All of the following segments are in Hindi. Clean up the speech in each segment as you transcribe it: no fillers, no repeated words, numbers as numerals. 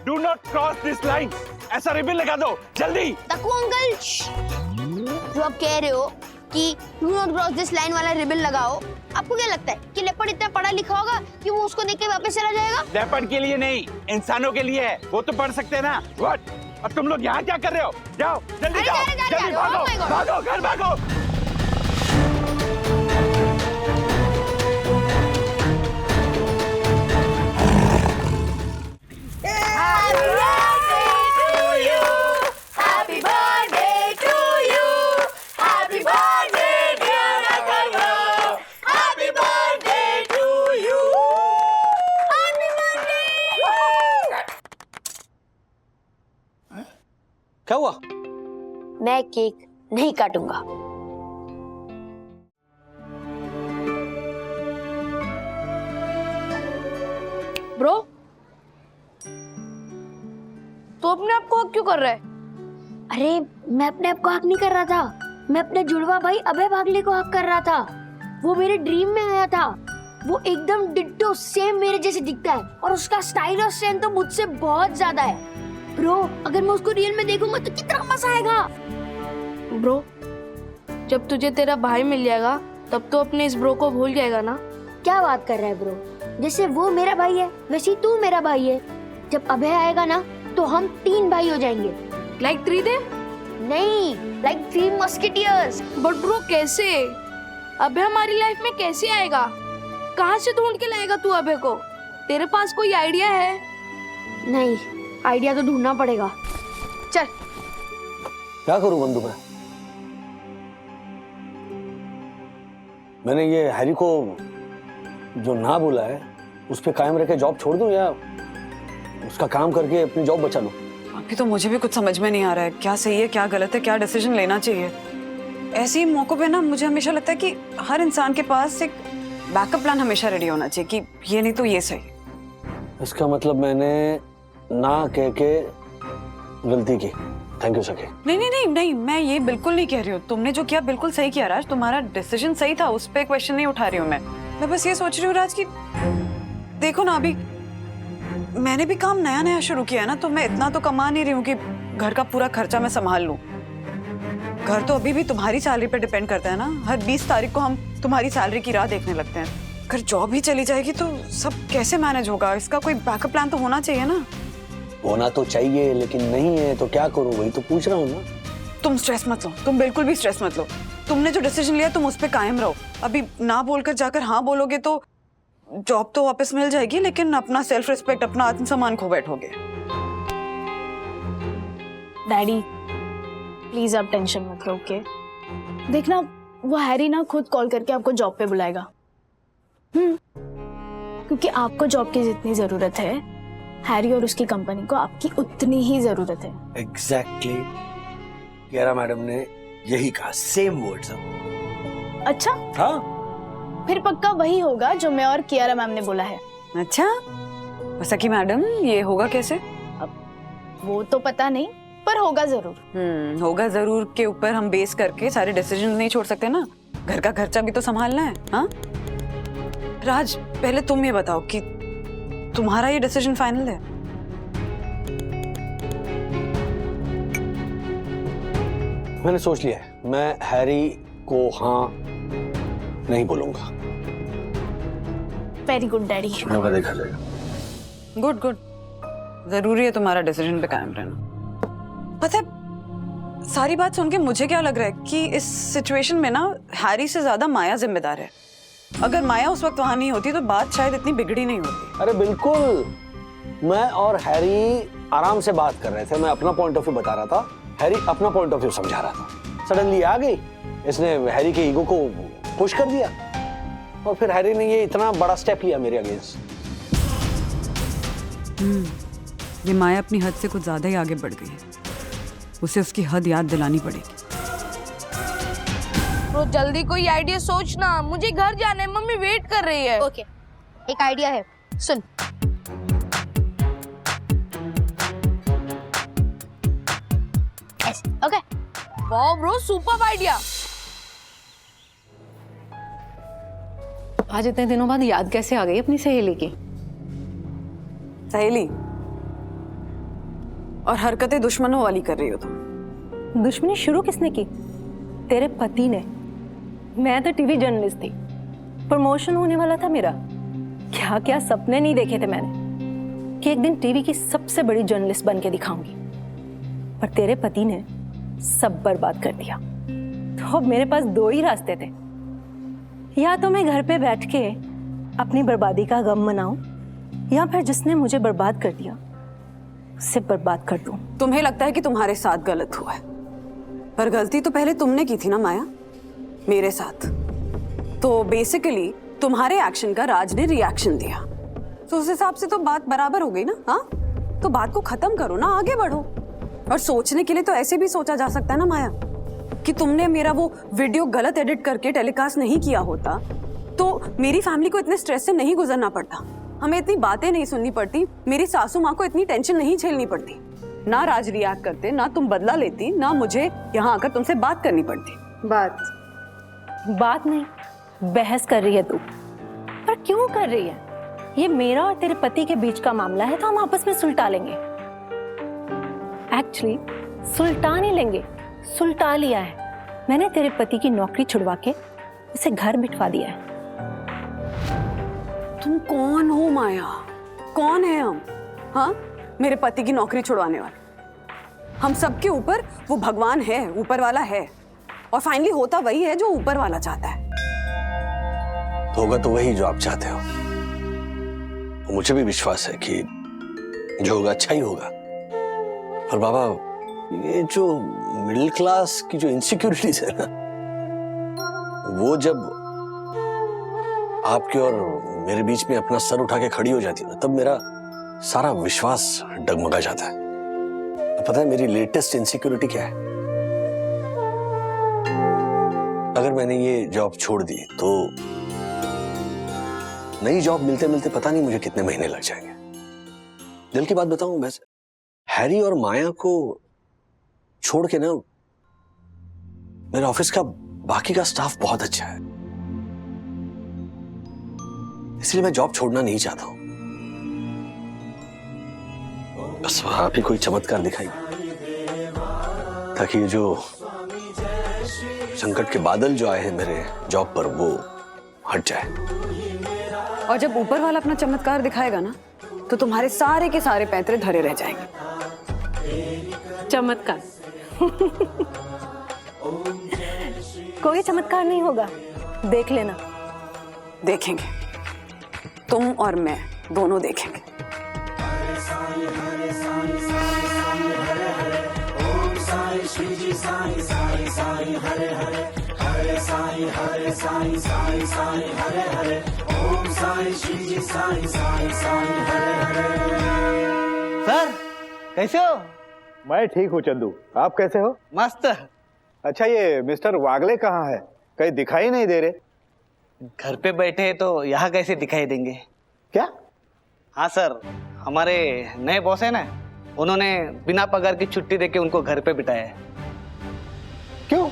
Do not cross this line. ऐसा रिबन लगा दो जल्दी। तकू अंकल, जो आप कह रहे हो कि do not cross this line वाला रिबन लगाओ, आपको क्या लगता है कि लेपर्ड इतना पढ़ा लिखा होगा कि वो उसको देख के वापस चला जाएगा? लेपर्ड के लिए नहीं, इंसानों के लिए है, वो तो पढ़ सकते हैं ना। व्हाट? अब तुम लोग यहाँ क्या कर रहे हो? जाओ जल्दी अरे जाओ, जा रहे जल्दी हो, भागो, oh my God। भागो घर भागो। क्या हुआ? मैं केक नहीं काटूंगा। ब्रो, तो अपने आप को हक क्यों कर रहा है? अरे मैं अपने आप को हक नहीं कर रहा था, मैं अपने जुड़वा भाई अभय भागले को हक कर रहा था। वो मेरे ड्रीम में आया था। वो एकदम डिट्टो सेम मेरे जैसे दिखता है और उसका स्टाइल और स्ट्रेंथ तो मुझसे बहुत ज्यादा है। ब्रो, अगर मैं उसको रियल में देखूंगा तो कितना मजा आएगा। ब्रो, जब तुझे तेरा भाई मिल जाएगा तब तो अपने इस ब्रो को भूल जाएगा ना? क्या बात कर रहा है ब्रो? जैसे वो मेरा भाई है वैसे ही तू मेरा भाई है। जब अभय आएगा ना तो हम 3 भाई हो जाएंगे। लाइक 3 दे? नहीं, लाइक 3 मस्केटियर्स। बट ब्रो कैसे? अभय हमारी लाइफ में कैसे आएगा? कहाँ से ढूंढ के लाएगा तू अभय को? तेरे पास कोई आइडिया है? नहीं, आइडिया तो ढूंढना पड़ेगा। चल। क्या करूं बंधु मैंने ये हैरी को जो ना बोला है उस पे कायम रह के जॉब छोड़ दूं या उसका काम करके अपनी जॉब बचा लूं? अभी तो मुझे भी कुछ समझ में नहीं आ रहा है, क्या सही है क्या गलत है, क्या डिसीजन लेना चाहिए। ऐसे ही मौकों पे ना मुझे हमेशा लगता है कि हर इंसान के पास एक बैकअप प्लान हमेशा रेडी होना चाहिए कि ये नहीं तो ये सही। इसका मतलब मैंने ना कह के गलती की। थैंक यू सके। नहीं नहीं नहीं नहीं, मैं ये बिल्कुल नहीं कह रही हूँ। तुमने जो किया बिल्कुल सही किया राज, तुम्हारा डिसीजन सही था, उस पर क्वेश्चन नहीं उठा रही हूँ मैं बस ये सोच रही हूँ राज कि देखो ना, अभी मैंने भी काम नया नया शुरू किया है ना, तो मैं इतना तो कमा नहीं रही हूँ कि घर का पूरा खर्चा मैं संभाल लूँ। घर तो अभी भी तुम्हारी सैलरी पे डिपेंड करता है ना। हर 20 तारीख को हम तुम्हारी सैलरी की राह देखने लगते हैं। अगर जॉब ही चली जाएगी तो सब कैसे मैनेज होगा? इसका कोई बैकअप प्लान तो होना चाहिए ना। होना तो चाहिए लेकिन नहीं है तो क्या करूं, वही तो पूछ रहा हूँ ना। तुम स्ट्रेस मत लो, तुम बिल्कुल भी स्ट्रेस मत लो। तुमने जो डिसीजन लिया तुम उस पर कायम रहो। अभी ना बोलकर जाकर हाँ बोलोगे तो जॉब तो वापस मिल जाएगी, लेकिन अपना सेल्फ रिस्पेक्ट, अपना आत्मसम्मान खो बैठोगे। डैडी प्लीज आप टेंशन मत लो, ओके? देखना वो हैरी ना खुद कॉल करके आपको जॉब पे बुलाएगा। क्योंकि आपको जॉब की जितनी जरूरत है हैरी और उसकी कंपनी को आपकी उतनी ही जरूरत है। एग्जैक्टली कियारा मैडम ने यही कहा, सेम वर्ड्स। अच्छा, हाँ फिर पक्का वही होगा जो मैं और कियारा मैम ने बोला है। अच्छा, सकी मैडम ये होगा कैसे? वो तो पता नहीं पर होगा जरूर। होगा जरूर के ऊपर हम बेस करके सारे डिसीजन नहीं छोड़ सकते ना। घर का खर्चा भी तो संभालना है। हाँ राज, पहले तुम ये बताओ कि तुम्हारा ये डिसीजन फाइनल है? मैंने सोच लिया है, मैं हैरी को हाँ नहीं बोलूंगा। Very good daddy. देखा जाएगा। गुड गुड, जरूरी है तुम्हारा डिसीजन पे कायम रहना। पता है सारी बात सुन के मुझे क्या लग रहा है कि इस सिचुएशन में ना हैरी से ज्यादा माया जिम्मेदार है। अगर माया उस वक्त वहां नहीं होती तो बात शायद इतनी बिगड़ी नहीं होती। अरे बिल्कुल, मैं और हैरी आराम से बात कर रहे थे। मैं अपना पॉइंट ऑफ व्यू बता रहा था, हैरी अपना पॉइंट ऑफ व्यू समझा रहा था। सडनली आ गई, इसने हैरी के ईगो को पुश कर दिया और फिर हैरी ने ये इतना बड़ा स्टेप लिया मेरे अगेंस्ट। ये माया अपनी हद से कुछ ज्यादा ही आगे बढ़ गई है। उसे उसकी हद याद दिलानी पड़ेगी। ब्रो जल्दी कोई आइडिया सोचना, मुझे घर जाना है, मम्मी वेट कर रही है। ओके, एक आइडिया है, सुन। Okay, wow bro, super idea. आज इतने दिनों बाद याद कैसे आ गई अपनी सहेली की? सहेली? और हरकतें दुश्मनों वाली कर रही हो तुम। दुश्मनी शुरू किसने की? तेरे पति ने। मैं तो टीवी जर्नलिस्ट थी, प्रमोशन होने वाला था मेरा। क्या क्या सपने नहीं देखे थे मैंने कि एक दिन टीवी की सबसे बड़ी जर्नलिस्ट बन के दिखाऊंगी, पर तेरे पति ने सब बर्बाद कर दिया। तो अब मेरे पास दो ही रास्ते थे, या तो मैं घर पे बैठ के अपनी बर्बादी का गम मनाऊं, या फिर जिसने मुझे बर्बाद कर दिया उससे बर्बाद कर दूं। तुम्हें लगता है कि तुम्हारे साथ गलत हुआ है, पर गलती तो पहले तुमने की थी ना माया, मेरे साथ। तो बेसिकली तुम्हारे एक्शन का राज ने रिएक्शन दिया, तो उस हिसाब से तो बात बराबर हो गई ना। हाँ, तो बात को खत्म करो ना, आगे बढ़ो। और सोचने के लिए तो ऐसे भी सोचा जा सकता है ना माया, कि तुमने मेरा वो वीडियो गलत एडिट करके टेलीकास्ट नहीं किया होता तो मेरी फैमिली को इतने स्ट्रेस से नहीं गुजरना पड़ता, हमें इतनी बातें नहीं सुननी पड़ती, मेरी सासू माँ को इतनी टेंशन नहीं झेलनी पड़ती, ना राज रिएक्ट करते, ना तुम बदला लेती, ना मुझे यहाँ आकर तुमसे बात करनी पड़ती। बात नहीं, बहस कर रही है तू। पर क्यों कर रही है? ये मेरा और तेरे पति के बीच का मामला है, तो हम आपस में सुलटा लेंगे। एक्चुअली सुलटा नहीं लेंगे, सुलटा लिया है। मैंने तेरे पति की नौकरी छुड़वा के उसे घर बिठवा दिया है। तुम कौन हो माया? कौन है हम? हाँ, मेरे पति की नौकरी छुड़वाने वाले? हम सबके ऊपर वो भगवान है, ऊपर वाला है, और फाइनली होता वही है जो ऊपर वाला चाहता है। होगा तो वही जो आप चाहते हो। और मुझे भी विश्वास है कि जो होगा अच्छा ही होगा। और बाबा, ये जो मिडिल क्लास की जो इनसिक्योरिटीज है ना, वो जब आपके और मेरे बीच में अपना सर उठा के खड़ी हो जाती है ना, तब मेरा सारा विश्वास डगमगा जाता है। तो पता है मेरी लेटेस्ट इनसिक्योरिटी क्या है? अगर मैंने ये जॉब छोड़ दी तो नई जॉब मिलते मिलते पता नहीं मुझे कितने महीने लग जाएंगे। दिल की बात बताऊं, वैसे हैरी और माया को छोड़ के ना मेरे ऑफिस का बाकी का स्टाफ बहुत अच्छा है, इसलिए मैं जॉब छोड़ना नहीं चाहता हूं। बस आप ही कोई चमत्कार दिखाइए ताकि ये जो संकट के बादल जो आए हैं मेरे जॉब पर, वो हट जाए। और जब ऊपर वाला अपना चमत्कार दिखाएगा ना, तो तुम्हारे सारे के सारे पैंतरे धरे रह जाएंगे। चमत्कार? कोई चमत्कार नहीं होगा, देख लेना। देखेंगे, तुम और मैं दोनों देखेंगे। सर कैसे हो? मैं ठीक हूँ चंदू, आप कैसे हो? मस्त। अच्छा, ये मिस्टर वागले कहाँ है? कहीं दिखाई नहीं दे रहे। घर पे बैठे हैं तो यहाँ कैसे दिखाई देंगे? क्या? हाँ सर, हमारे नए बॉस है ना, उन्होंने बिना पगार की छुट्टी देके उनको घर पे बिठाया है। क्यों?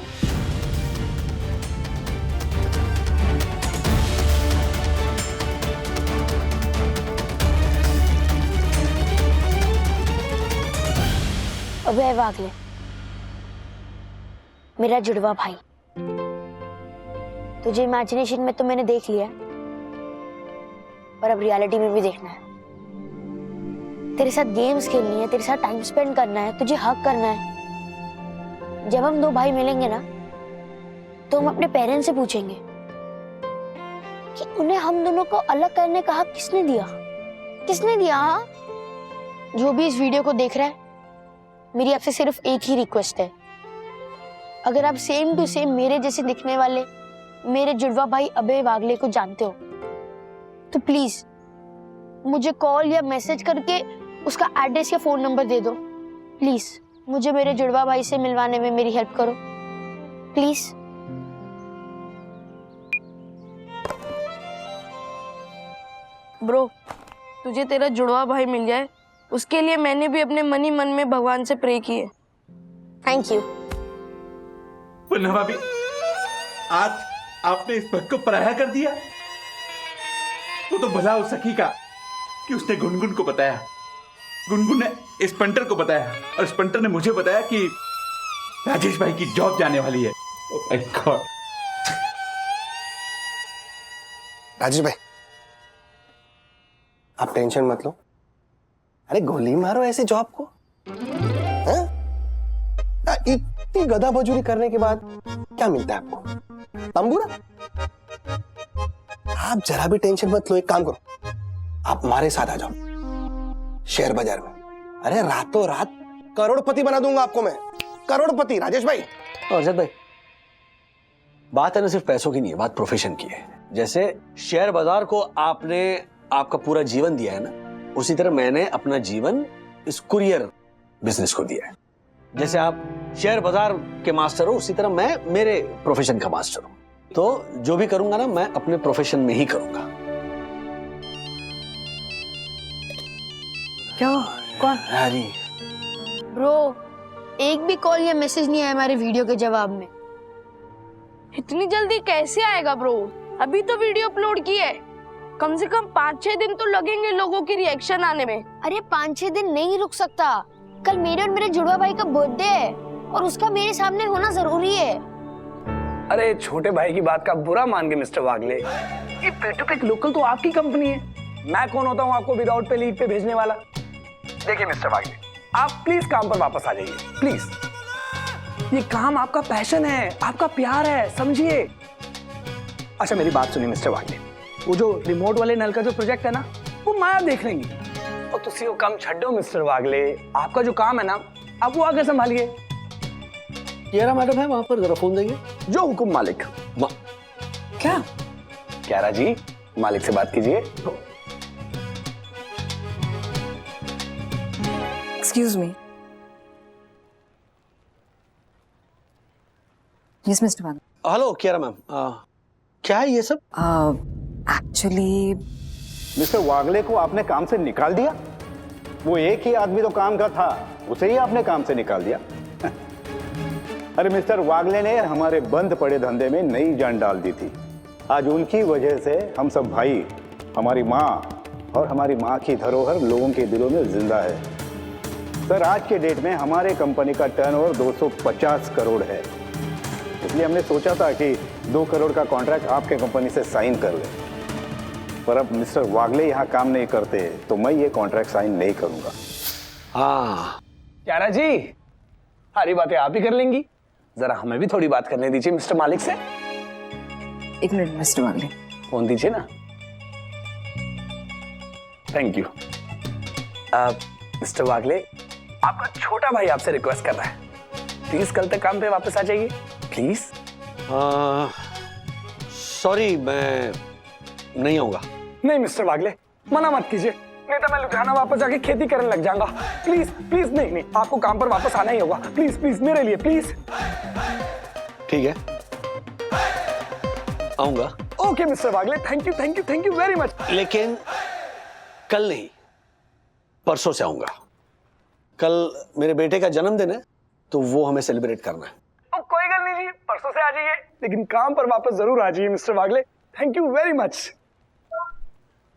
अबे वागले, मेरा जुड़वा भाई, तुझे इमेजिनेशन में तो मैंने देख लिया, पर अब रियलिटी में भी देखना है। तेरे साथ गेम्स खेलनी है, तेरे साथ टाइम स्पेंड करना है, तुझे हक करना है। जब हम दो भाई मिलेंगे ना, तो हम अपने पेरेंट्स से पूछेंगे कि उन्हें हम दोनों को अलग करने का हक किसने दिया? किसने दिया? हाँ, जो भी इस वीडियो को देख रहा है, मेरी आपसे सिर्फ एक ही रिक्वेस्ट है। अगर आप सेम टू सेम मेरे जैसे दिखने वाले मेरे जुड़वा भाई अभय वागले को जानते हो, तो प्लीज मुझे कॉल या मैसेज करके उसका एड्रेस या फोन नंबर दे दो। प्लीज मुझे मेरे जुड़वा भाई से मिलवाने में मेरी हेल्प करो, प्लीज। ब्रो, तुझे तेरा जुड़वा भाई मिल जाए, उसके लिए मैंने भी अपने मन ही मन में भगवान से प्रे की है। Thank you. पुन्ना भाभी, आज आपने इस पग को पराया कर दिया। वो तो भला हो सकी का कि उसने गुनगुन को बताया गुनगुन ने इस पंटर को बताया और इस पंटर ने मुझे बताया कि राजेश भाई की जॉब जाने वाली है। Oh my God! राजेश भाई, आप टेंशन मत लो। अरे गोली मारो ऐसे जॉब को। हाँ? इतनी गधा बजूरी करने के बाद क्या मिलता है आपको? तंबूरा? आप जरा भी टेंशन मत लो, एक काम करो, आप हमारे साथ आ जाओ शेयर बाजार में। अरे रातों रात करोड़पति बना दूंगा आपको मैं, करोड़पति। राजेश भाई, अरशद भाई, बात है ना सिर्फ पैसों की नहीं है, बात प्रोफेशन की है। जैसे शेयर बाजार को आपने आपका पूरा जीवन दिया है ना, उसी तरह मैंने अपना जीवन इस कुरियर बिजनेस को दिया है। जैसे आप शेयर बाजार के मास्टर हो, उसी तरह मैं मेरे प्रोफेशन का मास्टर हूं। तो जो भी करूंगा ना, मैं अपने प्रोफेशन में ही करूंगा। क्या हुआ? कौन? अरे ब्रो, एक भी कॉल या मैसेज नहीं आया हमारे वीडियो के जवाब में। इतनी जल्दी कैसे आएगा ब्रो? अभी तो वीडियो अपलोड की है, कम से कम 5-6 दिन तो लगेंगे लोगों की रिएक्शन आने में। अरे 5-6 दिन नहीं रुक सकता। कल मेरे और मेरे जुड़वा भाई का बर्थडे है और उसका मेरे सामने होना जरूरी है। अरे छोटे भाई की बात का बुरा मान गए मिस्टर वागले। ये पेटोपेक लोकल तो आपकी कंपनी है, मैं कौन होता हूँ आपको विदाउट पे लीव पे भेजने वाला? देखिए मिस्टर वागले, आप प्लीज काम पर वापस आ जाइए प्लीज। ये काम आपका पैशन है, आपका प्यार है, समझिए। अच्छा मेरी बात सुनिए मिस्टर वागले, वो जो रिमोट वाले नल का जो प्रोजेक्ट है ना, वो माया देख लेंगी। और तुसी वो काम छड्डो मिस्टर वागले, आपका जो काम है ना, आप वो आगे संभालिए। क्यारा मैडम है वहां पर, जरा फोन देंगे। जो हुकुम मालिक। क्या? क्यारा जी, मालिक से बात कीजिए। Excuse me. यस मिस्टर वागले। हेलो क्यारा मैम, क्या है ये सब? एक्चुअली मिस्टर वागले को आपने काम से निकाल दिया? वो एक ही आदमी तो काम का था, उसे ही आपने काम से निकाल दिया। अरे मिस्टर वागले ने हमारे बंद पड़े धंधे में नई जान डाल दी थी। आज उनकी वजह से हम सब भाई, हमारी माँ और हमारी माँ की धरोहर लोगों के दिलों में जिंदा है। सर, आज के डेट में हमारे कंपनी का टर्नओवर 250 करोड़ है, इसलिए हमने सोचा था कि 2 करोड़ का कॉन्ट्रैक्ट आपके कंपनी से साइन कर ले। पर अब मिस्टर वागले यहाँ काम नहीं करते तो मैं ये कॉन्ट्रैक्ट साइन नहीं करूंगा। हाँ क्यारा जी, सारी बातें आप ही कर लेंगी, जरा हमें भी थोड़ी बात करने दीजिए मिस्टर मालिक से। एक मिनट मिस्टर वागले, फोन दीजिए ना। Thank you. मिस्टर वागले, आपका छोटा भाई आपसे रिक्वेस्ट कर रहा है, प्लीज कल तक काम पे वापस आ जाइए प्लीज। सॉरी, मैं नहीं आऊंगा। नहीं मिस्टर वागले, मना मत कीजिए, नहीं तो मैं लुधियाना वापस जाके खेती करने लग जाऊंगा। प्लीज प्लीज, नहीं नहीं, आपको काम पर वापस आना ही होगा, प्लीज प्लीज, मेरे लिए प्लीज। ठीक है, आऊंगा। Okay mister Wagle, thank you thank you thank you very much. लेकिन कल नहीं, परसों से आऊंगा। कल मेरे बेटे का जन्मदिन है, तो वो हमें सेलिब्रेट करना है। कोई गल नहीं जी, परसों से आ जाइए, लेकिन काम पर वापस जरूर आ जाइए mister Wagle. Thank you very much.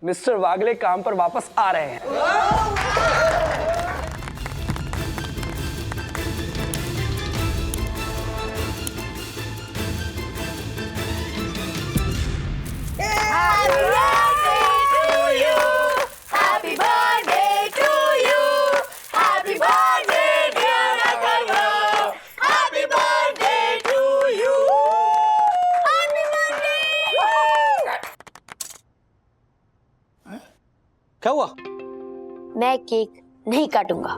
Mister Wagle काम पर वापस आ रहे हैं। क्या हुआ? मैं केक नहीं काटूंगा।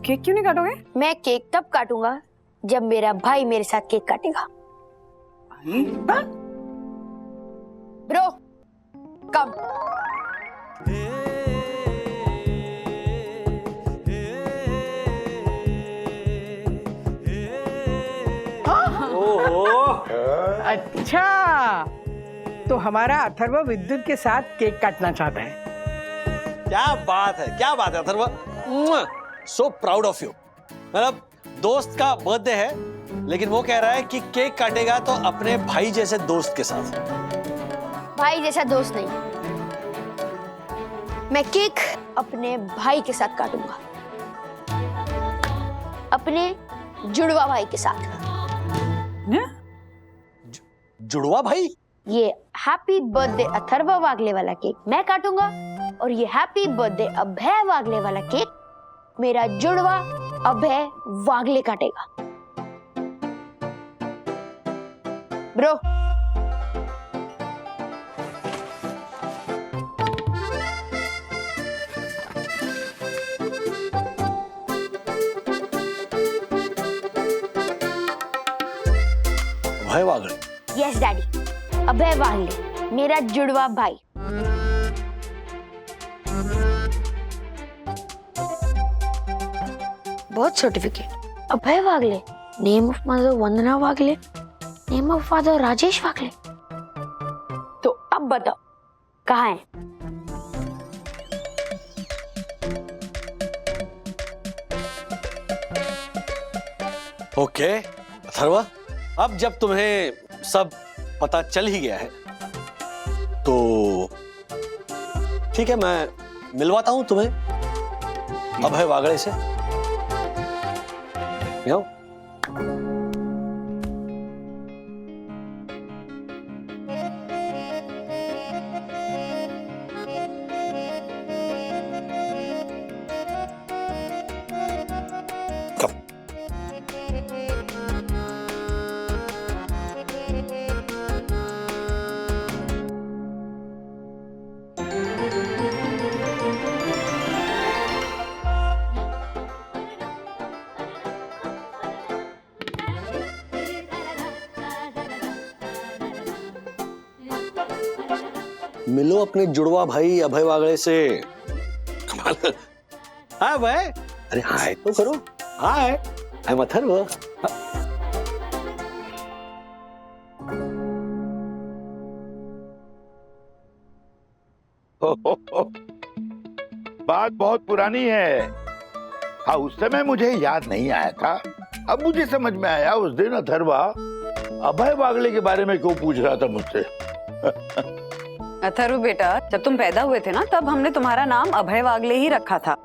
केक क्यों नहीं काटोगे? मैं केक तब काटूंगा जब मेरा भाई मेरे साथ केक काटेगा। ब्रो, कम। अच्छा, तो हमारा अथर्व विद्युत के साथ केक काटना चाहता है। क्या बात है, क्या बात है Atharva, so proud of you. मतलब दोस्त का बर्थडे है, लेकिन वो कह रहा है कि केक काटेगा तो अपने भाई जैसे दोस्त के साथ। भाई जैसा दोस्त नहीं, मैं केक अपने भाई के साथ काटूंगा, अपने जुड़वा भाई के साथ। जुड़वा भाई? ये हैप्पी बर्थडे अथर्व वागले वाला केक मैं काटूंगा और ये हैप्पी बर्थडे अभय वागले वाला केक मेरा जुड़वा अभय वागले काटेगा। Bro, Abhay Wagle? Yes daddy, Abhay Wagle मेरा जुड़वा भाई। Birth certificate Abhay Wagle, name of mother Vandana Wagle, name of father Rajesh Wagle. तो अब बताओ कहाँ है? ओके अथर्वा, अब जब तुम्हें सब पता चल ही गया है तो ठीक है, मैं मिलवाता हूं तुम्हें अभय वागले से। आओ। मिलो अपने जुड़वा भाई अभय वागले से। हाय भाई, अरे हाय तो करो। हाय, आई एम अथर्व। बात बहुत पुरानी है। हाँ, उस समय मुझे याद नहीं आया था, अब मुझे समझ में आया। उस दिन अथर्वा अभय वागले के बारे में क्यों पूछ रहा था मुझसे। अथर्व बेटा, जब तुम पैदा हुए थे ना, तब हमने तुम्हारा नाम अभय वागले ही रखा था।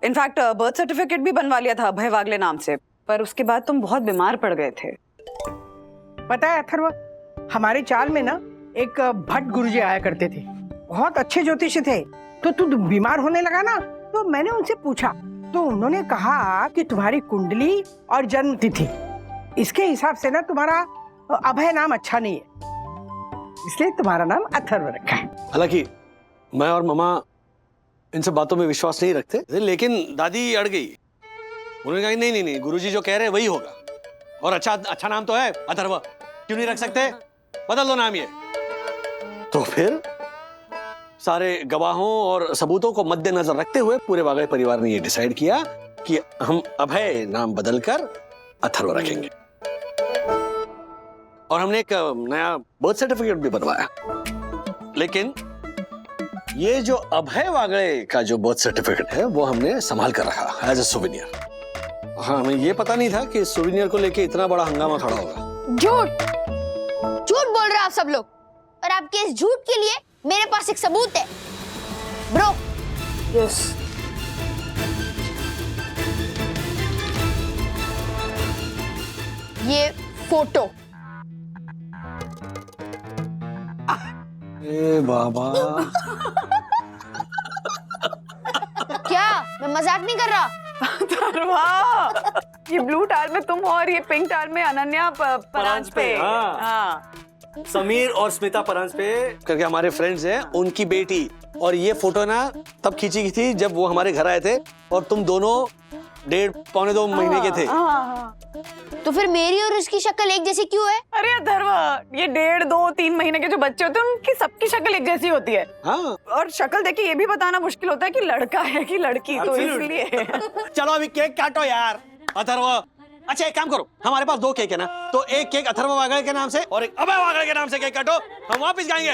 इनफैक्ट बर्थ सर्टिफिकेट भी बनवा लिया था अभय वागले नाम से, पर उसके बाद तुम बहुत बीमार पड़ गए थे। पता है अथर्व, हमारे चाल में ना एक भट्ट गुरुजी आया करते थे, बहुत अच्छे ज्योतिषी थे। तो तू बीमार होने लगा ना, तो मैंने उनसे पूछा, तो उन्होंने कहा कि तुम्हारी कुंडली और जन्म तिथि, इसके हिसाब से ना तुम्हारा अभय नाम अच्छा नहीं है, इसलिए तुम्हारा नाम अथर्व रखा है। हालांकि मैं और मामा इन सब बातों में विश्वास नहीं रखते, लेकिन दादी अड़ गई। उन्होंने कहा नहीं नहीं नहीं, गुरुजी जो कह रहे हैं वही होगा, और अच्छा नाम तो है अथर्व, क्यों नहीं रख सकते, बदल दो नाम ये। तो फिर सारे गवाहों और सबूतों को मद्देनजर रखते हुए पूरे वागले परिवार ने ये डिसाइड किया कि हम अभय नाम बदलकर अथर्व रखेंगे। और हमने एक नया बर्थ सर्टिफिकेट भी बनवाया, लेकिन ये जो अभय वागले का जो बर्थ सर्टिफिकेट है वो हमने संभाल कर रखा एज ए सोवेनियर। हाँ, हमें ये पता नहीं था कि सोवेनियर को लेके इतना बड़ा हंगामा खड़ा होगा। झूठ झूठ बोल रहे हो आप सब लोग, और आपके इस झूठ के लिए मेरे पास एक सबूत है। ब्रो, यस, ये फोटो। ए बाबा। क्या मैं मजाक नहीं कर रहा? अथर्वा, ये ब्लू टाल में तुम और ये पिंक टाल में अनन्या परांज पे। हाँ। समीर और स्मिता परांजपे करके हमारे फ्रेंड्स हैं, उनकी बेटी। और ये फोटो ना तब खींची गई थी जब वो हमारे घर आए थे, और तुम दोनों 1.5-2 महीने के थे। तो फिर मेरी और उसकी शक्ल एक जैसी क्यों है? अरे अथर्वा, ये 1.5-2-3 महीने के जो बच्चे होते हैं उनकी सबकी शक्ल एक जैसी होती है। हाँ। और शक्ल देख के ये भी बताना मुश्किल होता है कि लड़का है कि लड़की, तो इसलिए। चलो अभी केक काटो यार। अथर्व, अच्छा एक काम करो, हमारे पास 2 केक है ना, तो एक केक अथर्व वागले के नाम से और एक अभय वागले के नाम से केक काटो, हम वापस गाएंगे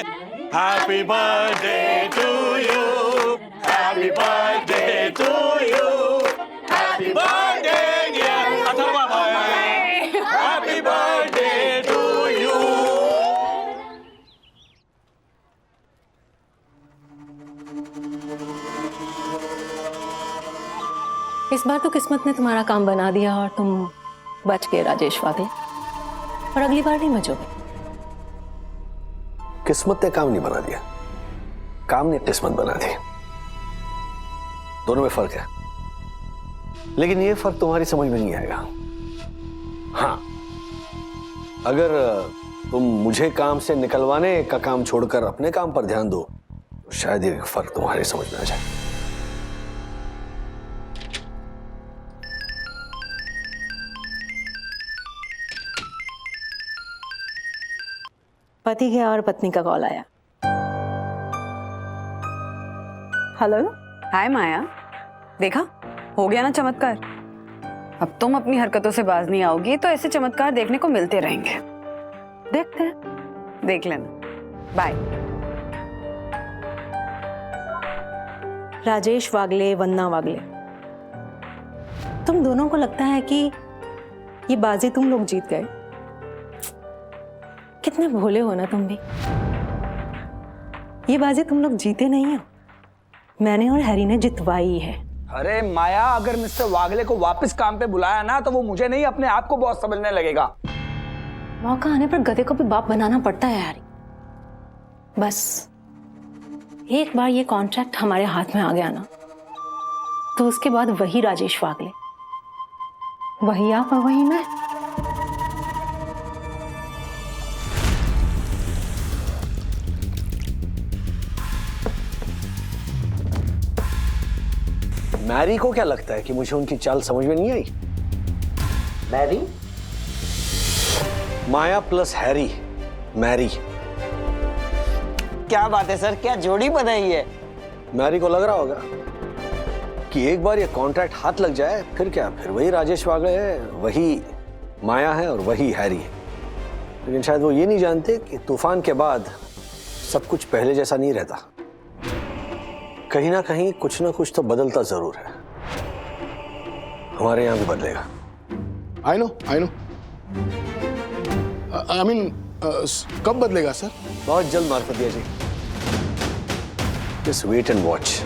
happy birthday to you, happy birthday to you, happy birthday dear Atharv भाई, हैप्पी बर्थडे टू यू। इस बार तो किस्मत ने तुम्हारा काम बना दिया और तुम बच गए राजेश वागले, और अगली बार नहीं बचोगे। किस्मत ने काम नहीं बना दिया, काम ने किस्मत बना दी। दोनों में फर्क है, लेकिन ये फर्क तुम्हारी समझ में नहीं आएगा। हाँ, अगर तुम मुझे काम से निकलवाने का काम छोड़कर अपने काम पर ध्यान दो तो शायद ये फर्क तुम्हारी समझ में आ जाए। पति गया और पत्नी का कॉल आया। हेलो। हाय माया, देखा हो गया ना चमत्कार। अब तुम अपनी हरकतों से बाज नहीं आओगी तो ऐसे चमत्कार देखने को मिलते रहेंगे। देखते हैं। देख लेना। बाय। राजेश वागले, वंदना वागले, तुम दोनों को लगता है कि ये बाजी तुम लोग जीत गए। कितने भोले हो ना तुम भी। ये बाजी तुम लोग जीते नहीं हो, मैंने और हैरी ने जितवाई है। अरे माया, अगर मिस्टर वागले को वापस काम पे बुलाया ना तो वो मुझे नहीं अपने आप को बॉस समझने लगेगा। मौका आने पर गधे को भी बाप बनाना पड़ता है हैरी। बस एक बार ये कॉन्ट्रैक्ट हमारे हाथ में आ गया ना तो उसके बाद वही राजेश वागले, वही आप और वही मैं। मैरी को क्या लगता है कि मुझे उनकी चाल समझ में नहीं आई? मैरी? माया प्लस हैरी, मैरी। क्या बात है सर, क्या जोड़ी बनाई है। मैरी को लग रहा होगा कि एक बार ये कॉन्ट्रैक्ट हाथ लग जाए फिर क्या, फिर वही राजेश वागले है, वही माया है और वही हैरी है। लेकिन शायद वो ये नहीं जानते कि तूफान के बाद सब कुछ पहले जैसा नहीं रहता। कहीं ना कहीं कुछ ना कुछ तो बदलता जरूर है। हमारे यहाँ भी बदलेगा। आई नो आई मीन कब बदलेगा सर? बहुत जल्द मार्फतिया जी, जस्ट वेट एंड वॉच।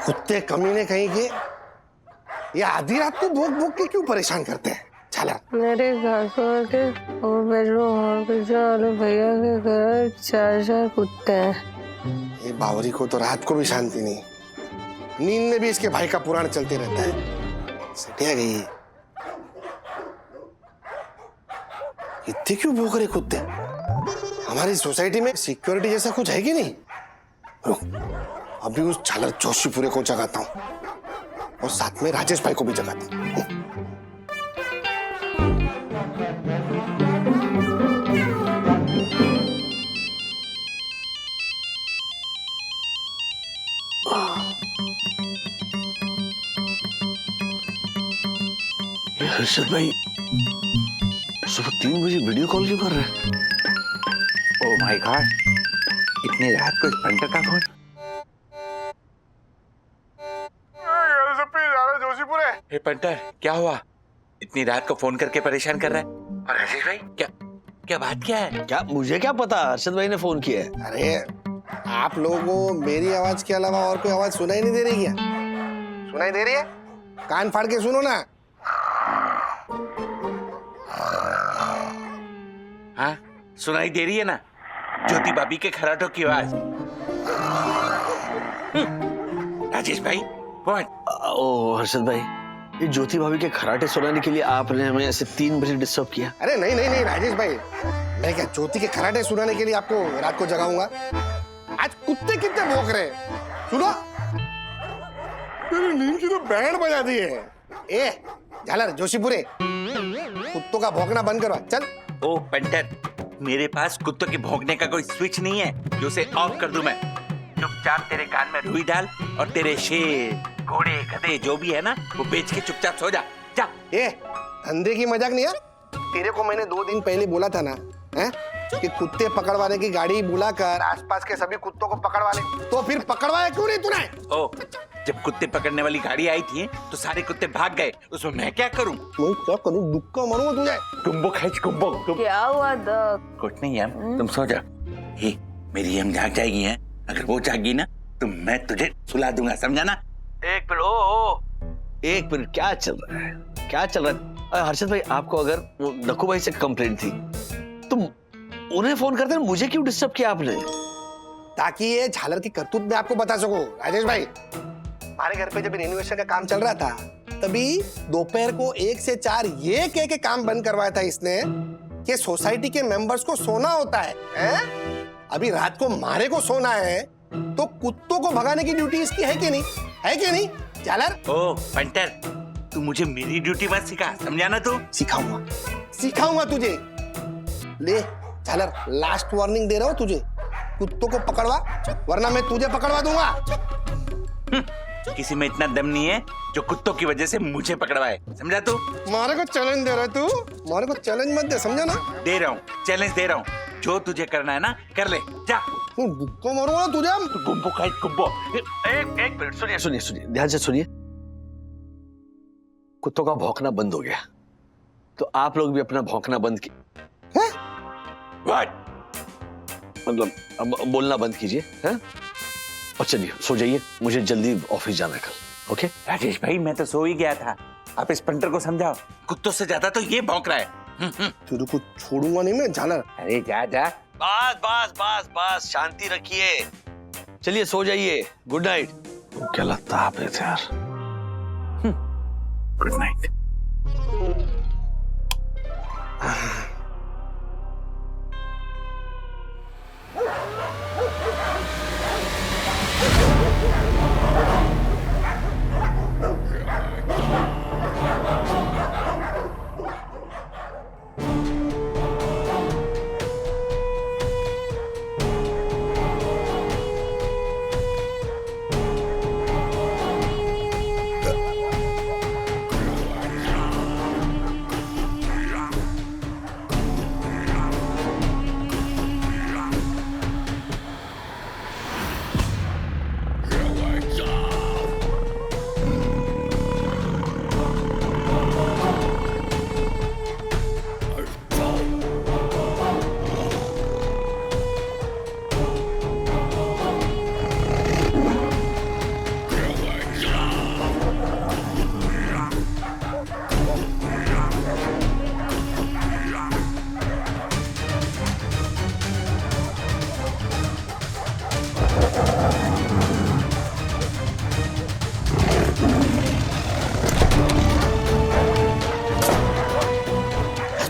कुत्ते कमीने कहीं के ये आधी रात को भोग भोग के क्यों परेशान करते हैं? चला मेरे घर के और बेडरूम और किचन वाले भैया के घर 4 कुत्ते हैं। ये बावरी को तो रात को भी शांति नहीं, नींद में भी इसके भाई का पुराण चलते रहता है। सटिया गई इतने क्यों भोग रहे कुत्ते? हमारी सोसाइटी में सिक्योरिटी जैसा कुछ है कि नहीं? अभी उस झालर जोशीपुरे को जगाता हूं और साथ में राजेश भाई को भी जगाता हूं। हर्षद भाई सुबह 3 बजे वीडियो कॉल क्यों कर रहे हैं? ओह माय गॉड, इतनी रात को स्पेंटर का फोन? हे पंटर, क्या हुआ? इतनी रात को फोन करके परेशान कर रहा है? और राजेश भाई क्या बात क्या है? क्या मुझे क्या पता, हर्षद भाई ने फोन किया है। अरे आप लोगों को मेरी आवाज के अलावा और कोई आवाज सुनाई नहीं दे रही क्या? सुनाई दे रही है? कान फाड़ के सुनो ना। हाँ, सुनाई दे रही है ना, ज्योति भाभी के खराटों की आवाज। राजेश भाई, कौन? ओ हर्षद भाई, ये ज्योति भाभी के खराटे सुनाने के लिए आपने हमें ऐसे 3 बजे डिस्टर्ब किया? अरे नहीं राजेश भाई, मैं क्या ज्योति के खराटे सुनाने के लिए आपको रात को जगाऊंगा? आज कुत्ते कितने भौंक रहे हैं, सुनो। मेरी नींद की तो बैंड बजा दी है। झालर जोशीपुरे, कुत्तों का भौंकना बंद करवा, चल। ओ पंटर, मेरे पास कुत्तों के भौंकने का कोई स्विच नहीं है जो उसे ऑफ कर दूं मैं। चुपचाप तेरे कान में रुई डाल और तेरे शेर, घोड़े, गधे जो भी है ना वो बेच के चुपचाप सो जा। जा। ये धंधे की मजाक नहीं यार। तेरे को मैंने 2 दिन पहले बोला था ना, हैं, कि कुत्ते पकड़वाने की गाड़ी बुलाकर आसपास के सभी कुत्तों को पकड़वा ले, तो फिर पकड़वाया क्यों नहीं तूने? ओ, जब कुत्ते पकड़ने वाली गाड़ी आई थी तो सारे कुत्ते भाग गए, उसमें मैं क्या करूं? मैं क्या करूं? दुक्का मारूंगा तुझे। कुंभो खींच कुंभो। क्या हुआ कुछ नहीं है, तुम सो जा। हे, मेरी हम जाग जाएगी हैं। अगर वो जागी ना तो मैं तुझे सुला दूंगा, समझा ना? एक मिनट, एक मिनट, क्या चल रहा है? क्या चल रहा है? हर्षद भाई, आपको अगर वो नक्कू भाई से कंप्लेंट थी तुम उन्हें फोन करते, मुझे क्यों डिस्टर्ब किया आपने? ताकि ये झालर की करतूत मैं आपको बता सकूं। राजेश भाई, हमारे घर पे जब रिनोवेशन का काम चल रहा था तभी दोपहर को 1 से 4 ये कह के काम बंद करवाया था इसने कि सोसाइटी के मेंबर्स को सोना होता है? अभी रात को मारे को सोना है तो कुत्तों को भगाने की ड्यूटी इसकी है कि नहीं? है कि नहीं झालर? ओ पंटर, तू मुझे मेरी ड्यूटी मत सिखा, समझा ना? तू सिखाऊंगा तुझे। ले झालर, लास्ट वार्निंग दे रहा हूं तुझे, कुत्तों को पकड़वा वरना मैं तुझे पकड़वा दूंगा। किसी में इतना दम नहीं है जो कुत्तों की वजह से मुझे पकड़वाए, समझा तू? मारे को चैलेंज दे रहा है तू? मारे को चैलेंज मत दे, समझा ना? दे रहा हूँ, चैलेंज दे रहा हूँ। जो तुझे करना है ना कर ले, जा। बुक्को मारूंगा ना तुझे। गुम्बो खाई गुम्बो। एक मिनट, सुनिए, ध्यान से सुनिए। कुत्तों का भौंकना बंद हो गया तो आप लोग भी अपना भौंकना बंद कीजिए। What? मतलब अब बोलना बंद कीजिए, हैं? और चलिए सो जाइए, मुझे जल्दी ऑफिस जाना है कल। ओके राजेश भाई, मैं तो सो ही गया था। आप इस पंटर को समझाओ, कुत्तों से ज्यादा तो ये भौंक रहा है। तेरे को छोड़ूंगा नहीं मैं झालर। अरे जा जा। बस शांति रखिए, चलिए सो जाइए। Good night. क्या लगता है आप थे यार? Good night.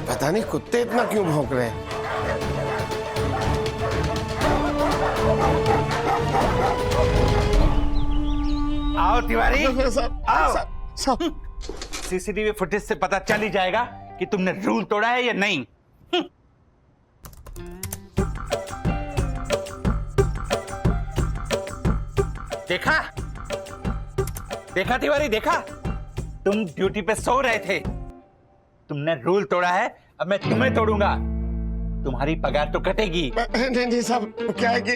पता नहीं कुत्ते इतना क्यों भौंक रहे हैं। आओ तिवारी, आओ। साहब, सीसीटीवी फुटेज से पता चल ही जाएगा कि तुमने रूल तोड़ा है या नहीं। देखा देखा तिवारी, देखा? तुम ड्यूटी पे सो रहे थे, तुमने रूल तोड़ा है, अब मैं तुम्हें तोड़ूंगा। तुम्हारी पगार तो कटेगी। नहीं साहब, क्या है कि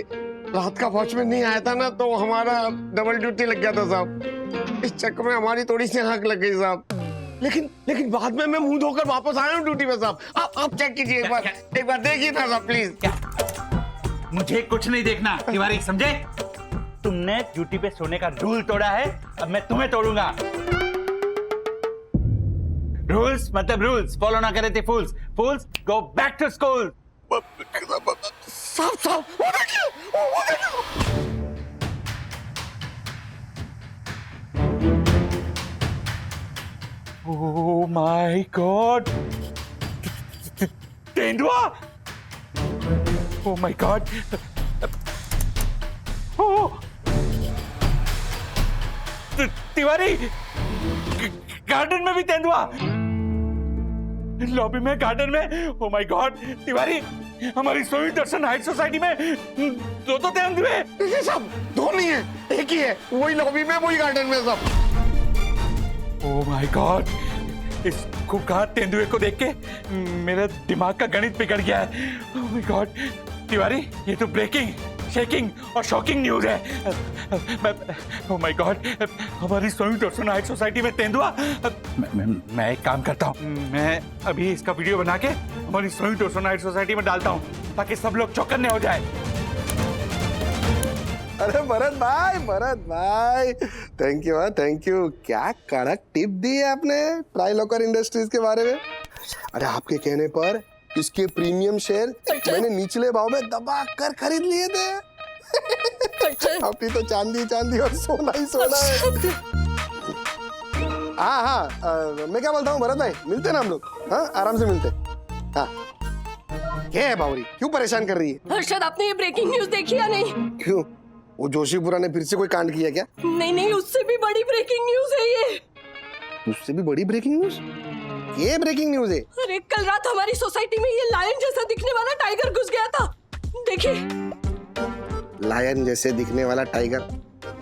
रात का वॉचमैन नहीं आया था ना तो हमारा डबल ड्यूटी लग गया था साहब। इस चक्कर में हमारी थोड़ी सी आंख लग गई साहब। लेकिन बाद में मैं मुंह धोकर वापस आया हूँ ड्यूटी पे साहब। आप चेक कीजिए एक बार देखिए ना साहब प्लीज। क्या? मुझे कुछ नहीं देखना तिवारी, समझे? तुमने ड्यूटी पे सोने का रूल तोड़ा है, अब मैं तुम्हें तोड़ूंगा। रूल्स मतलब रूल्स, फॉलो ना करे थे फूल्स। फूल्स गो बैक टू स्कूल। साहब Oh my God! तेंदुआ! Oh my God! Oh! Tiwari! Garden में भी तेंदुआ! लॉबी में, गार्डन में। ओ माय गॉड तिवारी, हमारी सोई दर्शन हाइट सोसाइटी में दो तो तेंदुए। ये सब दो नहीं है, एक ही है। वही लॉबी में, वही गार्डन में सब। ओ माय गॉड, इस खूंखार तेंदुए को देख के मेरा दिमाग का गणित बिगड़ गया है। ओ माय गॉड तिवारी, ये तो ब्रेकिंग, शेकिंग और शॉकिंग न्यूज है। ओ माय गॉड, हमारी सोई दर्शन हाइट सोसाइटी में तेंदुआ। मैं एक काम करता हूँ, मैं अभी इसका वीडियो बना के हमारी सोई दर्शन हाइट सोसाइटी में डालता हूँ ताकि सब लोग चौकन्ने हो जाए। अरे भरत भाई थैंक यू, थैंक यू। क्या कड़क टिप दी है आपने ट्राई लॉकर इंडस्ट्रीज के बारे में। अरे आपके कहने पर इसके प्रीमियम शेयर मैंने निचले भाव में दबा कर खरीद लिए थे। अभी तो चांदी चांदी और सोना ही सोना है। हाँ, मैं क्या बोलता हूँ भरत भाई, मिलते हैं ना हम लोग। हाँ, आराम से मिलते हैं। हाँ, क्या है बावरी, क्यों परेशान कर रही है? हर्षद, आपने ये ब्रेकिंग न्यूज देखी या नहीं? क्यों, वो जोशीपुरा ने फिर से कोई कांड किया क्या? नहीं, उससे भी बड़ी ब्रेकिंग न्यूज है ये। उससे भी बड़ी ब्रेकिंग न्यूज? ये ब्रेकिंग न्यूज है? अरे कल रात हमारी सोसाइटी में ये लायन जैसा दिखने वाला टाइगर घुस गया था। देखिए। लायन जैसे दिखने वाला टाइगर?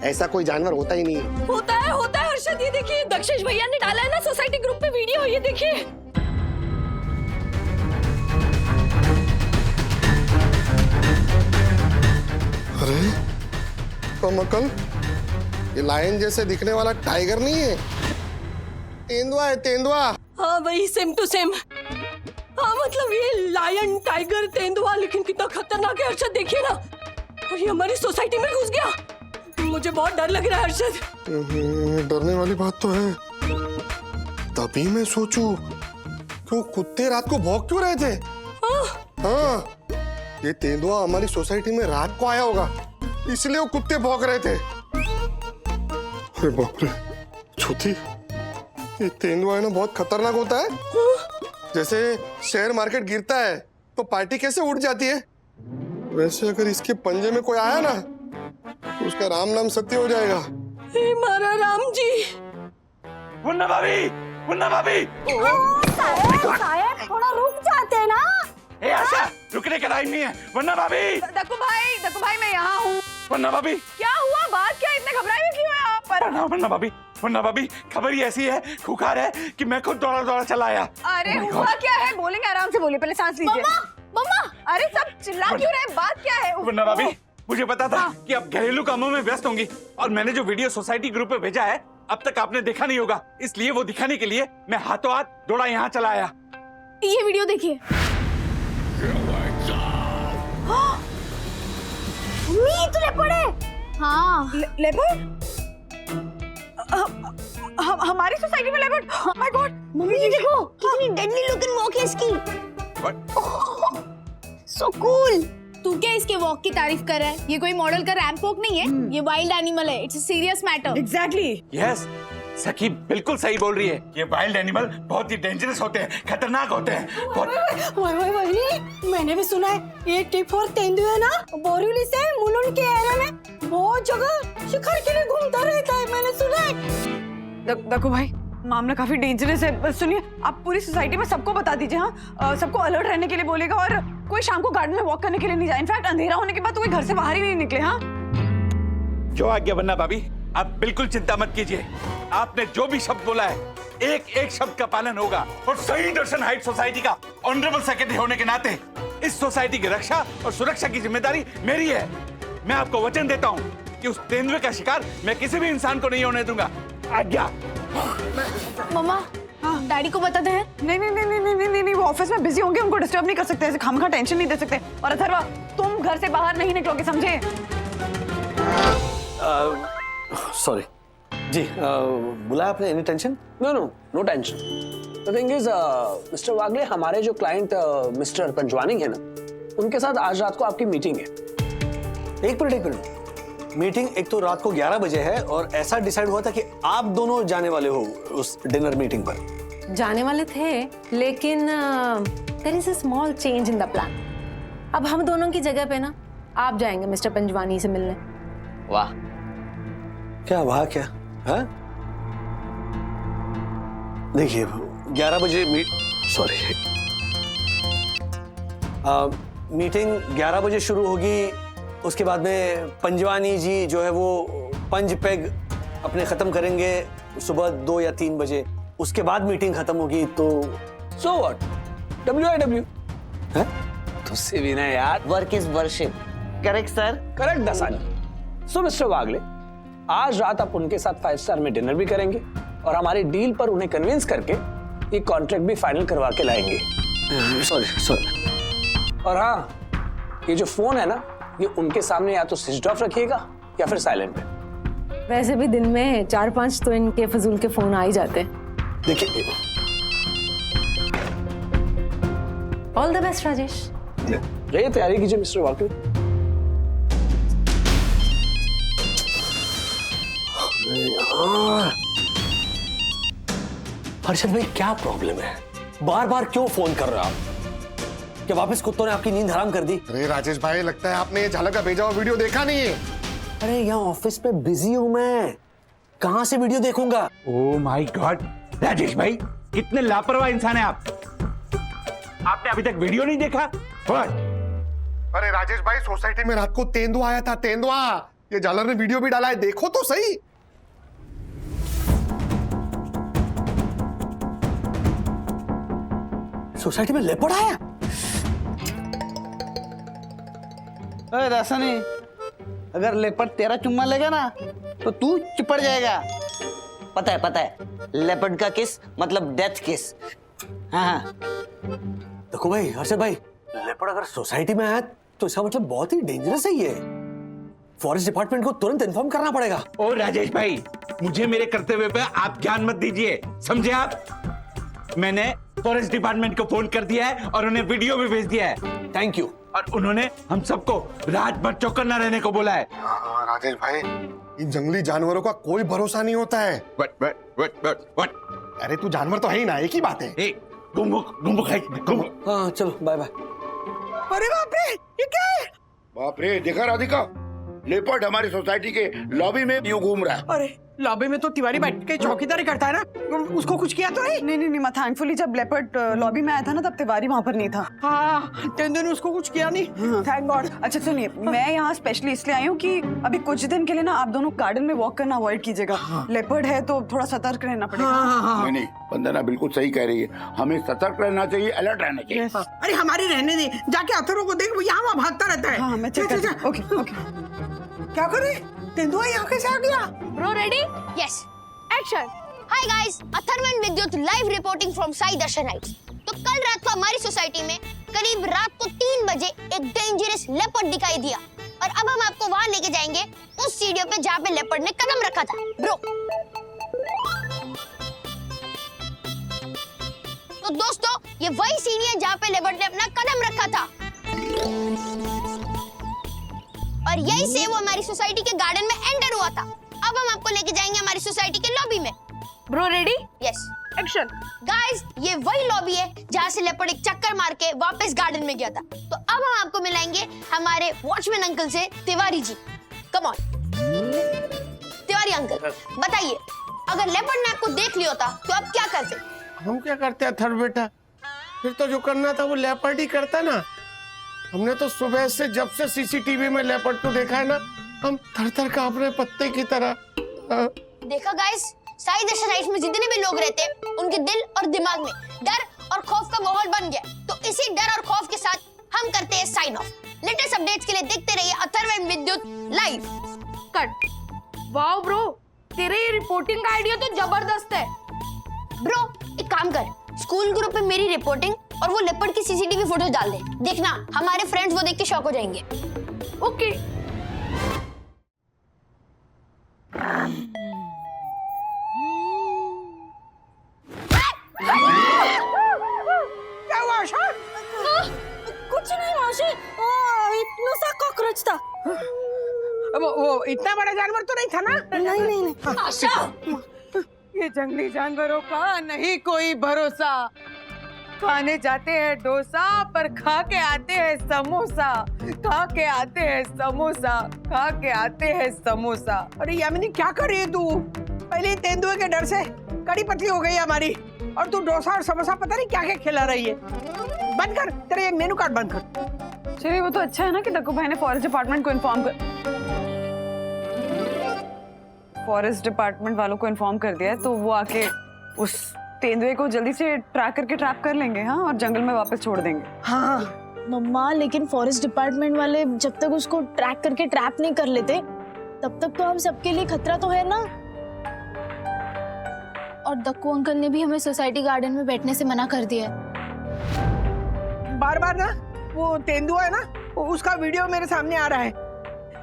ऐसा कोई जानवर होता ही नहीं है। होता है हर्षद, ये देखिए दक्षेश भैया ने डाला है ना सोसाइटी ग्रुप पे वीडियो, ये देखिए। अरे कमकल, ये लायन जैसे दिखने वाला टाइगर नहीं है, तेंदुआ है, तेंदुआ। हाँ वही, सेम टू सेम। हाँ मतलब ये लायन, टाइगर, तेंदुआ, लेकिन कितना खतरनाक है हर्षद, देखिए ना। और ये हमारी सोसाइटी में घुस गया। मुझे बहुत डर लग रहा है हर्षद। डरने वाली बात तो है। तभी मैं सोचूं क्यों कुत्ते रात को भौंक क्यों रहे थे। हाँ, ये तेंदुआ हमारी सोसाइटी में रात को आया होगा, इसलिए वो कुत्ते भौंक रहे थे। अरे बाप रे छोटी, ये तेंदुआ है ना बहुत खतरनाक होता है। जैसे शेयर मार्केट गिरता है तो पार्टी कैसे उठ जाती है, वैसे अगर इसके पंजे में कोई आया ना तो उसका राम नाम सत्य हो जाएगा। हे मारा राम जी। मुन्ना भाभी, मुन्ना भाभी। शायद थोड़ा रुक जाते ना। ए आशा, रुकने का टाइम नहीं है। मुन्ना भाभी। दक्कू भाई मैं यहाँ हूँ। मुन्ना भाभी। क्या हुआ, बात क्या, इतने घबराए हुए क्यों हैं आप पर? मुन्ना भाभी, खबर ही ऐसी है, खुखार है कि मैं खुद दौड़ा चला आया। अरे हुआ क्या है, बोलेंगे आराम से, बोलिए, पहले सांस लीजिए। मम्मा, अरे सब चिल्ला क्यों रहे, बात क्या है? मुन्ना भाभी, मुझे पता था कि आप घरेलू कामों में व्यस्त होंगी और मैंने जो वीडियो सोसाइटी ग्रुप पे भेजा है अब तक आपने देखा नहीं होगा, इसलिए वो दिखाने के लिए मैं हाथों हाथ दौड़ा यहाँ चला आया। ये वीडियो देखिए। तुले पड़े। हाँ लेपर्ड? हमारी सोसाइटी में leopard? Oh my God, mummy ये देखो कितनी डेडली लुकिंग वॉक है इसकी। So cool. तू क्या इसके वॉक की तारीफ कर रहा है? ये कोई मॉडल का रैंप वॉक नहीं है, ये वाइल्ड एनिमल है। It's a serious matter. Exactly. Yes, सखी बिल्कुल सही बोल रही है। ये वाइल्ड एनिमल बहुत ही डेंजरस होते हैं, खतरनाक होते हैं। वही मैंने भी सुना है ये टिप और तेंदुआ ना बोरीवली से मुलुंड के एरिया में बहुत जगह शिकार के लिए घूमता रहता है, मैंने सुना है। दक्कू भाई, मामला काफी डेंजरस है। सुनिए, आप पूरी सोसाइटी में सबको बता दीजिए। हाँ, सबको अलर्ट रहने के लिए बोलेगा और कोई शाम को गार्डन में वॉक करने के लिए नहीं जाए। इनफैक्ट अंधेरा होने के बाद तो कोई घर से बाहर ही नहीं निकले। हाँ, जो आज्ञा बनना भाभी, आप बिल्कुल चिंता मत कीजिए। आपने जो भी शब्द बोला है एक एक शब्द का पालन होगा और सही दर्शन हाइट सोसाइटी का ऑनरेबल सेक्रेटरी होने के नाते इस सोसाइटी की रक्षा और सुरक्षा की जिम्मेदारी मेरी है। मैं आपको वचन देता हूँ कि उस तेंदुए का शिकार मैं किसी भी इंसान को नहीं होने दूंगा। आज्ञा। मम्मा, डैडी को बताते हैं? नहीं, वो ऑफिस में बिजी होंगे, उनको डिस्टर्ब नहीं कर सकते, ऐसे खामखा टेंशन नहीं दे सकते। और अथर्वा, तुम घर से बाहर नहीं निकलोगे, समझे? सॉरी जी, बुलाया आपने? Any tension? No tension. The thing is mister Wagle, हमारे जो क्लाइंट मिस्टर पंजवानी है ना, उनके साथ आज रात को आपकी मीटिंग है। एक मिनट, मीटिंग एक तो रात को 11 बजे है और ऐसा डिसाइड हुआ था कि आप दोनों जाने वाले हो उस डिनर मीटिंग पर। जाने वाले थे, लेकिन there is a small change in the plan. अब हम दोनों की जगह पे ना आप जाएंगे मिस्टर पंजवानी से मिलने। वाह, क्या वाह क्या? हाँ? देखिए, 11 बजे मीटिंग 11 बजे शुरू होगी। उसके बाद में पंजवानी जी जो है वो पंज पेग अपने खत्म करेंगे सुबह 2 या 3 बजे। उसके बाद मीटिंग खत्म होगी तो सो व्हाट, WIW है तुझसे भी ना यार। Work is worship, correct sir? Correct Dasani. So mister Wagle, आज रात आप उनके साथ 5 स्टार में डिनर भी करेंगे और हमारी डील पर उन्हें कन्विंस करके ये कॉन्ट्रैक्ट भी फाइनल करवा के लाएंगे। सॉरी। और हाँ, ये जो फोन है ना, ये उनके सामने या तो स्विच ऑफ रखिएगा या फिर साइलेंट पे। वैसे भी दिन में 4-5 तो इनके फजूल के फोन आ ही जाते हैं। देखिए, ऑल द बेस्ट राजेश। ये तैयारी कीजिए मिस्टर वाकले। हर्षद भाई, क्या प्रॉब्लम है? बार बार क्यों फोन कर रहे हो आप? क्या वापस कुत्तों ने आपकी नींद हराम कर दी? अरे राजेश भाई, लगता है आपने ये झालक का भेजा हुआ वीडियो देखा नहीं है। अरे यहाँ ऑफिस पे बिजी हूँ मैं, कहाँ से वीडियो देखूंगा? ओह माय गॉड, राजेश भाई कितने लापरवाह इंसान है आप। आपने अभी तक वीडियो नहीं देखा? What? अरे राजेश भाई, सोसाइटी में रात को तेंदुआ आया था, तेंदुआ। ये झालर ने वीडियो भी डाला है, देखो तो सही। सोसाइटी में लेपर्ड आया? अरे दसानी, अगर लेपर्ड तेरा चुम्मा लेगा ना तो तू चिपड़ जाएगा। पता है, लेपर्ड का किस मतलब डेथ किस। हाँ। देखो भाई हर्षद भाई, लेपर्ड अगर सोसाइटी में आया तो इसका मतलब बहुत ही डेंजरस है ये। फॉरेस्ट डिपार्टमेंट को तुरंत इन्फॉर्म करना पड़ेगा। ओ राजेश भाई, मुझे मेरे कर्तव्य पे आप ध्यान मत दीजिए, समझे आप? मैंने फॉरेस्ट डिपार्टमेंट को फोन कर दिया है और उन्हें वीडियो भी भेज दिया है। Thank you. और उन्होंने हम सबको रात भर चौकन्ना रहने को बोला है। हाँ राजेश भाई, इन जंगली जानवरों का कोई भरोसा नहीं होता है। What? अरे तू जानवर तो है ही ना, एक ही बात है। गुम्बुक। हाँ चलो, बाय बाय। अरे बाप रे, ये क्या है? बाप रे, देखा राधिका, लेपर्ड हमारी सोसाइटी के लॉबी में यूं घूम रहा है। अरे लॉबी में तो तिवारी बैठ के चौकीदारी करता है ना, उसको कुछ किया तो नहीं? नहीं, मैं थैंकफुली जब लेपर्ड लॉबी में आया था ना, तब तिवारी वहाँ पर नहीं था। हाँ, तेंदुए ने उसको कुछ किया नहीं, थैंक गॉड। अच्छा सुनिए, मैं यहाँ स्पेशली इसलिए आई हूँ कि अभी कुछ दिन के लिए ना आप दोनों गार्डन में वॉक करना अवॉइड कीजिएगा। लेपर्ड है तो थोड़ा सतर्क रहना पड़ेगा। नहीं, वंदना बिल्कुल सही कह रही है, हमें सतर्क रहना चाहिए, अलर्ट रहना चाहिए। अरे हमारी रहने दे, जाके अथर्व को देख, वो यहाँ वहाँ भागता रहता है। हाँ, मैं चेक करती हूँ। ओके। क्या करे? तेंदुआ यहाँ कैसे आ गया? Bro ready? Yes. Action. Hi guys, Atharva and Vidyut live reporting from Sai Darshan heights. तो कल रात को हमारी सोसाइटी में करीब रात को 3 बजे एक डेंजरस लेपर्ड दिखाई दिया और अब हम आपको वहाँ लेके जाएंगे उस सीढ़ियों पे जहाँ पे लेपर्ड ने कदम रखा था। ब्रो। तो दोस्तों, ये वही सीढ़ी है जहाँ पे लेपर्ड ने अपना कदम रखा था और यही से वो हमारी सोसाइटी के गार्डन में एंटर हुआ था। अब हम आपको लेके जाएंगे हमारी सोसाइटी के लॉबी में। Bro ready? Yes. Action. Guys, ये वही लॉबी है जहाँ से लेपर्ड एक चक्कर मार के वापस गार्डन में गया था। तो अब हम आपको मिलाएंगे हमारे वॉचमैन अंकल से, Tiwari ji. Come on Tiwari uncle, बताइए, अगर लेपर्ड ने आपको देख लिया होता तो आप क्या करते? हम क्या करते अथर्व बेटा, फिर तो जो करना था वो लेपर्ड ही करता ना। हमने तो सुबह से जब से सीसीटीवी में लेपर्ड को देखा है ना, हम थर-थर कांप रहे पत्ते की तरह। देखा गाइस, साई दर्शन हाइट्स में जितने भी लोग रहते हैं, उनके दिल और दिमाग में डर और खौफ का माहौल बन गया। तो इसी डर और खौफ के साथ हम करते हैं साइन ऑफ। लेटेस्ट अपडेट्स के लिए देखते रहिए Atharva and Vidyut live. Cut. Wow bro, तेरे ये रिपोर्टिंग का आइडिया तो जबरदस्त है। ब्रो, एक काम कर, स्कूल ग्रुप पे मेरी रिपोर्टिंग और वो लेपर्ड की सीसीटीवी फोटोज डाल दे। देखना, हमारे फ्रेंड्स वो देख के शॉक हो जाएंगे। ओके। क्या हुआ आशा? कुछ नहीं आशी, इतना सा कॉकरोच था। वो इतना बड़ा जानवर तो नहीं था ना? नहीं। आशा, ये जंगली जानवरों का नहीं कोई भरोसा। खाने जाते हैं डोसा पर खा के आते हैं समोसा, खा के आते हैं समोसा, खा के आते हैं समोसा। अरे यामिनी, क्या कर रही है तू? पहले तेंदुए के डर से कड़ी पतली हो गई हमारी, और तू डोसा और समोसा पता नहीं क्या क्या खिला रही है। बंद कर, तेरे ये मेनू कार्ड बंद कर। चलिए वो तो अच्छा है ना कि दक्कू भाई ने फॉरेस्ट डिपार्टमेंट को इन्फॉर्म कर दिया है, तो वो आके उस तेंदुए को जल्दी से ट्रैक करके ट्रैप कर लेंगे, हाँ, और जंगल में वापस छोड़ देंगे। हाँ मम्मा, लेकिन फॉरेस्ट डिपार्टमेंट वाले जब तक उसको ट्रैक करके ट्रैप नहीं कर लेते तब तक तो हम सबके लिए खतरा तो है ना। और दक्कू अंकल ने भी हमें सोसाइटी गार्डन में बैठने से मना कर दिया है। बार बार ना वो तेंदुआ है ना, उसका वीडियो मेरे सामने आ रहा है,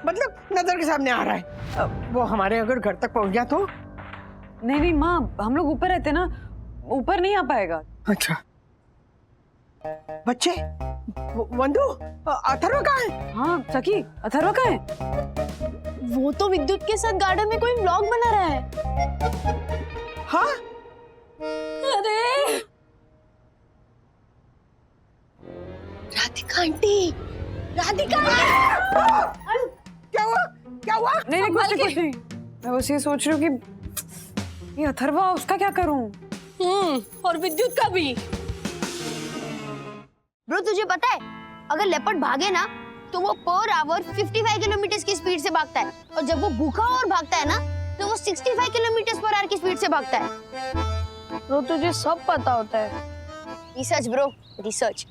मतलब नजर के सामने आ रहा है। वो हमारे अगर घर तक पहुंच गया तो? नहीं माँ, हम लोग ऊपर रहते ना, ऊपर नहीं आ पाएगा। अच्छा बच्चे, वंदु, अथर्व कहाँ है? हाँ सखी, अथर्व कहाँ है? वो तो विद्युत के साथ गार्डन में कोई व्लॉग बना रहा है। हाँ? अरे राधिका आंटी, राधिका आंटी! क्या हुआ? क्या हुआ? नहीं कुछ नहीं। मैं बस ये सोच रही हूँ कि ये अथर्वा, उसका क्या करूँ? और विद्युत का भी। ब्रो तुझे पता है, अगर लेपर्ड भागे ना तो वो पर आवर 55 किलोमीटर की स्पीड से भागता है, और जब वो भूखा और भागता है ना तो वो 65 किलोमीटर पर आवर की स्पीड से भागता है। ब्रो तुझे सब पता होता है। Research bro, research.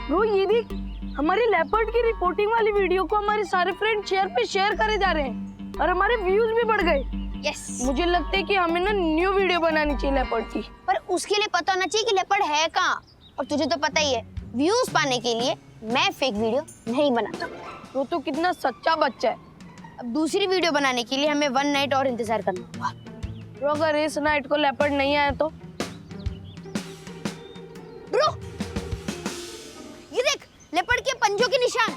ब्रो ये देख, हमारी लेपर्ड की रिपोर्टिंग वाली वीडियो को हमारे सारे फ्रेंड शेयर करे जा रहे हैं और हमारे व्यूज भी बढ़ गए। यस, मुझे लगता है कि हमें ना न्यू वीडियो बनानी चाहिए लेपर्ड की। पर उसके लिए पता होना चाहिए कि लेपर्ड है कहाँ, और तुझे तो पता ही है व्यूज पाने के लिए मैं फेक वीडियो नहीं बनाता। वो तो कितना सच्चा बच्चा है। अब दूसरी वीडियो बनाने के लिए हमें 1 नाइट और इंतजार करना होगा। ब्रो अगर इस नाइट को लेपर्ड नहीं आया तो? ब्रो ये देख, लेपर्ड के पंजों के निशान।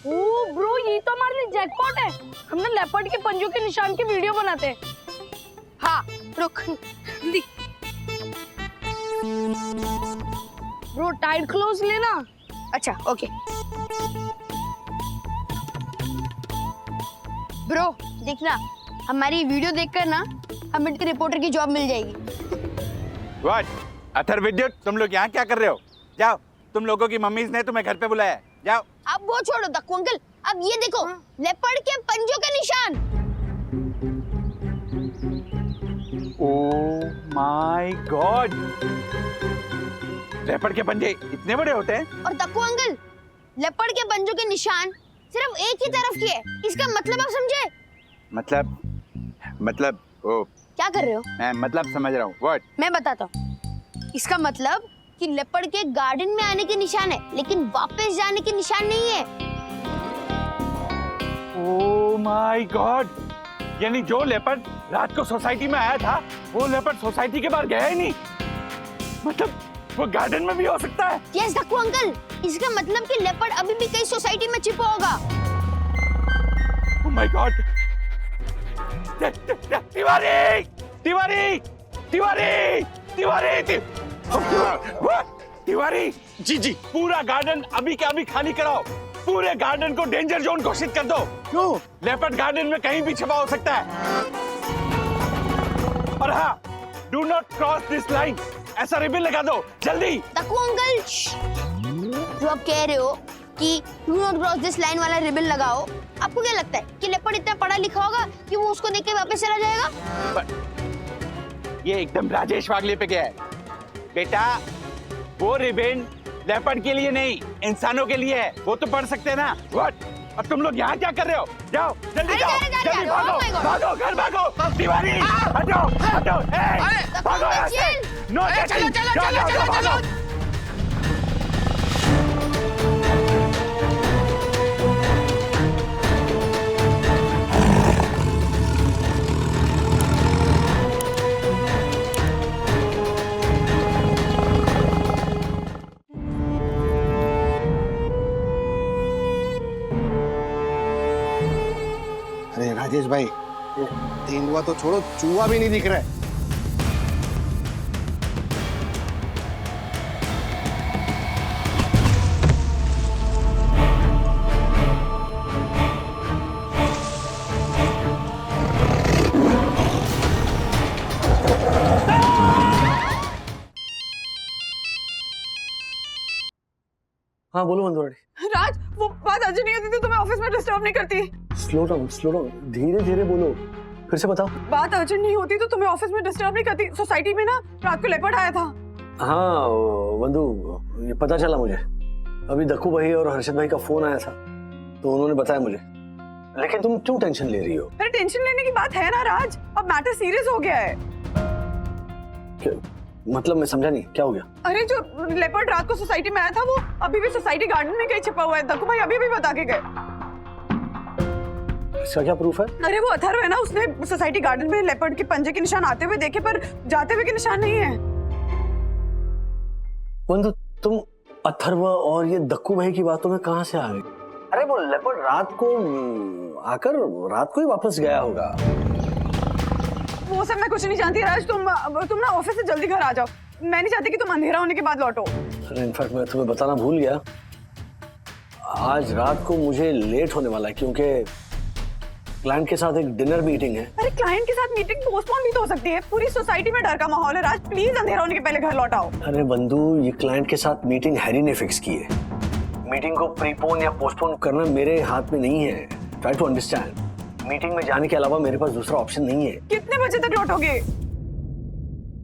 ओ ब्रो, ये तो हमारे लिए जैकपॉट है। हमने लेपर्ड के पंजों के निशान की वीडियो बनाते हैं। हाँ रुक, दी ब्रो, टाइट क्लोज लेना। अच्छा ओके। ब्रो देखना, हमारी वीडियो देखकर ना हमें रिपोर्टर की जॉब मिल जाएगी। व्हाट? अथर्व, विद्युत, तुम लोग यहाँ क्या कर रहे हो? जाओ, तुम लोगों की मम्मीज ने तुम्हें घर पे बुलाया है, जाओ। अब वो छोड़ो दक्कू अंकल, अब ये देखो लेपर्ड के पंजों के निशान। ओह माय गॉड, लेपर्ड के पंजे इतने बड़े होते हैं? और दक्कू अंकल, लेपर्ड के पंजों के निशान सिर्फ एक ही तरफ के है। इसका मतलब आप समझे? मतलब ओ, क्या कर रहे हो? मैं मतलब समझ रहा हूँ। व्हाट? मैं बताता हूँ। इसका मतलब कि लेपर्ड के गार्डन में आने के निशान है, लेकिन वापस जाने के निशान नहीं है। ओह माय गॉड, यानी जो लेपर्ड रात को सोसाइटी में आया था वो लेपर्ड सोसाइटी के बाहर गया ही नहीं, मतलब वो गार्डन में भी हो सकता है। यस दक्कू अंकल, इसका मतलब कि लेपर्ड अभी भी कहीं सोसाइटी में छिपा होगा। Oh my god, Tiwari Tiwari Tiwari Tiwari Tiwari, जी जी, पूरा गार्डन अभी के अभी खाली कराओ। पूरे गार्डन को डेंजर जोन घोषित कर दो। क्यों? लेपर्ड गार्डन में कहीं भी छिपा हो सकता है। और हाँ, do not cross this line, ऐसा रिबन लगा दो जल्दी। दक्कू अंकल, जो आप कह रहे हो कि do not cross this line वाला रिबन लगाओ, आपको क्या लगता है कि लेपर्ड इतना पढ़ा लिखा होगा कि वो उसको देख के वापस चला जाएगा? ये एकदम राजेश वागले पे गया है। बेटा, वो रिबन लेपर्ड के लिए नहीं, इंसानों के लिए है, वो तो पढ़ सकते हैं ना। व्हाट? अब तुम लोग यहाँ क्या कर रहे हो? जाओ जल्दी, जाओ जल्दी, भागो भागो, घर भागो। तिवारी हटो हटो, भागो यहाँ से। नो टचिंग, जाओ जाओ भागो। अरे राजेश भाई, तेंदुआ तो छोड़ो, चूहा भी नहीं दिख रहा है। हाँ बोलो मंदोराड़ी। राज, वो बात अर्जेंट नहीं होती तो तुम्हें ऑफिस में डिस्टर्ब नहीं करती। स्लो डाउन, धीरे धीरे बोलो, फिर से बताओ। बात अर्जेंट नहीं होती तो तुम्हें ऑफिस में डिस्टर्ब नहीं करती। सोसाइटी में ना रात को लेपर्ड आया था। हाँ बंधु, ये पता चला मुझे। अभी दक्कू भाई और हर्षद भाई का फोन आया था तो उन्होंने बताया मुझे। लेकिन तुम क्यों टेंशन ले रही हो? अरे टेंशन लेने की बात है ना राज, अब मैटर सीरियस हो गया है। मतलब मैं समझा नहीं, क्या हो गया? अरे जो लेपर्ड रात को सोसाइटी में आया था वो अभी भी सोसाइटी गार्डन में कहीं छिपा हुआ है। दक्कू भाई अभी भी बता के गए। इसका क्या प्रूफ है? अरे वो अथर्व है ना, उसने सोसाइटी गार्डन में लेपर्ड के पंजे के निशान आते हुए देखे पर जाते हुए के निशान नहीं है। बंधु, तुम अथर्व और ये दक्कू भाई की बातों में कहां से आ गई? अरे वो लेपर्ड रात को आकर रात को ही वापस गया होगा। वो सब मैं कुछ नहीं जानती राज, तुम ना ऑफिस से जल्दी घर आ जाओ। मैं नहीं चाहती कि तुम अंधेरा होने के बाद लौटो। अरे इनफैक्ट मैं तुम्हें बताना भूल गया, आज रात को मुझे लेट होने वाला है क्योंकि क्लाइंट के साथ एक डिनर मीटिंग है। अरे क्लाइंट के साथ मीटिंग पोस्टपोन भी तो हो सकती है। पूरी सोसाइटी में डर का माहौल है राज, प्लीज अंधेरा होने के पहले घर लौट आओ। अरे बंधु, ये क्लाइंट के साथ मीटिंग हैरी ने फिक्स की है। मीटिंग को प्रीपोन या पोस्टपोन करना मेरे हाथ में नहीं है। Try to understand. मीटिंग में जाने के अलावा मेरे पास दूसरा ऑप्शन नहीं है। कितने बजे तक लौटोगे?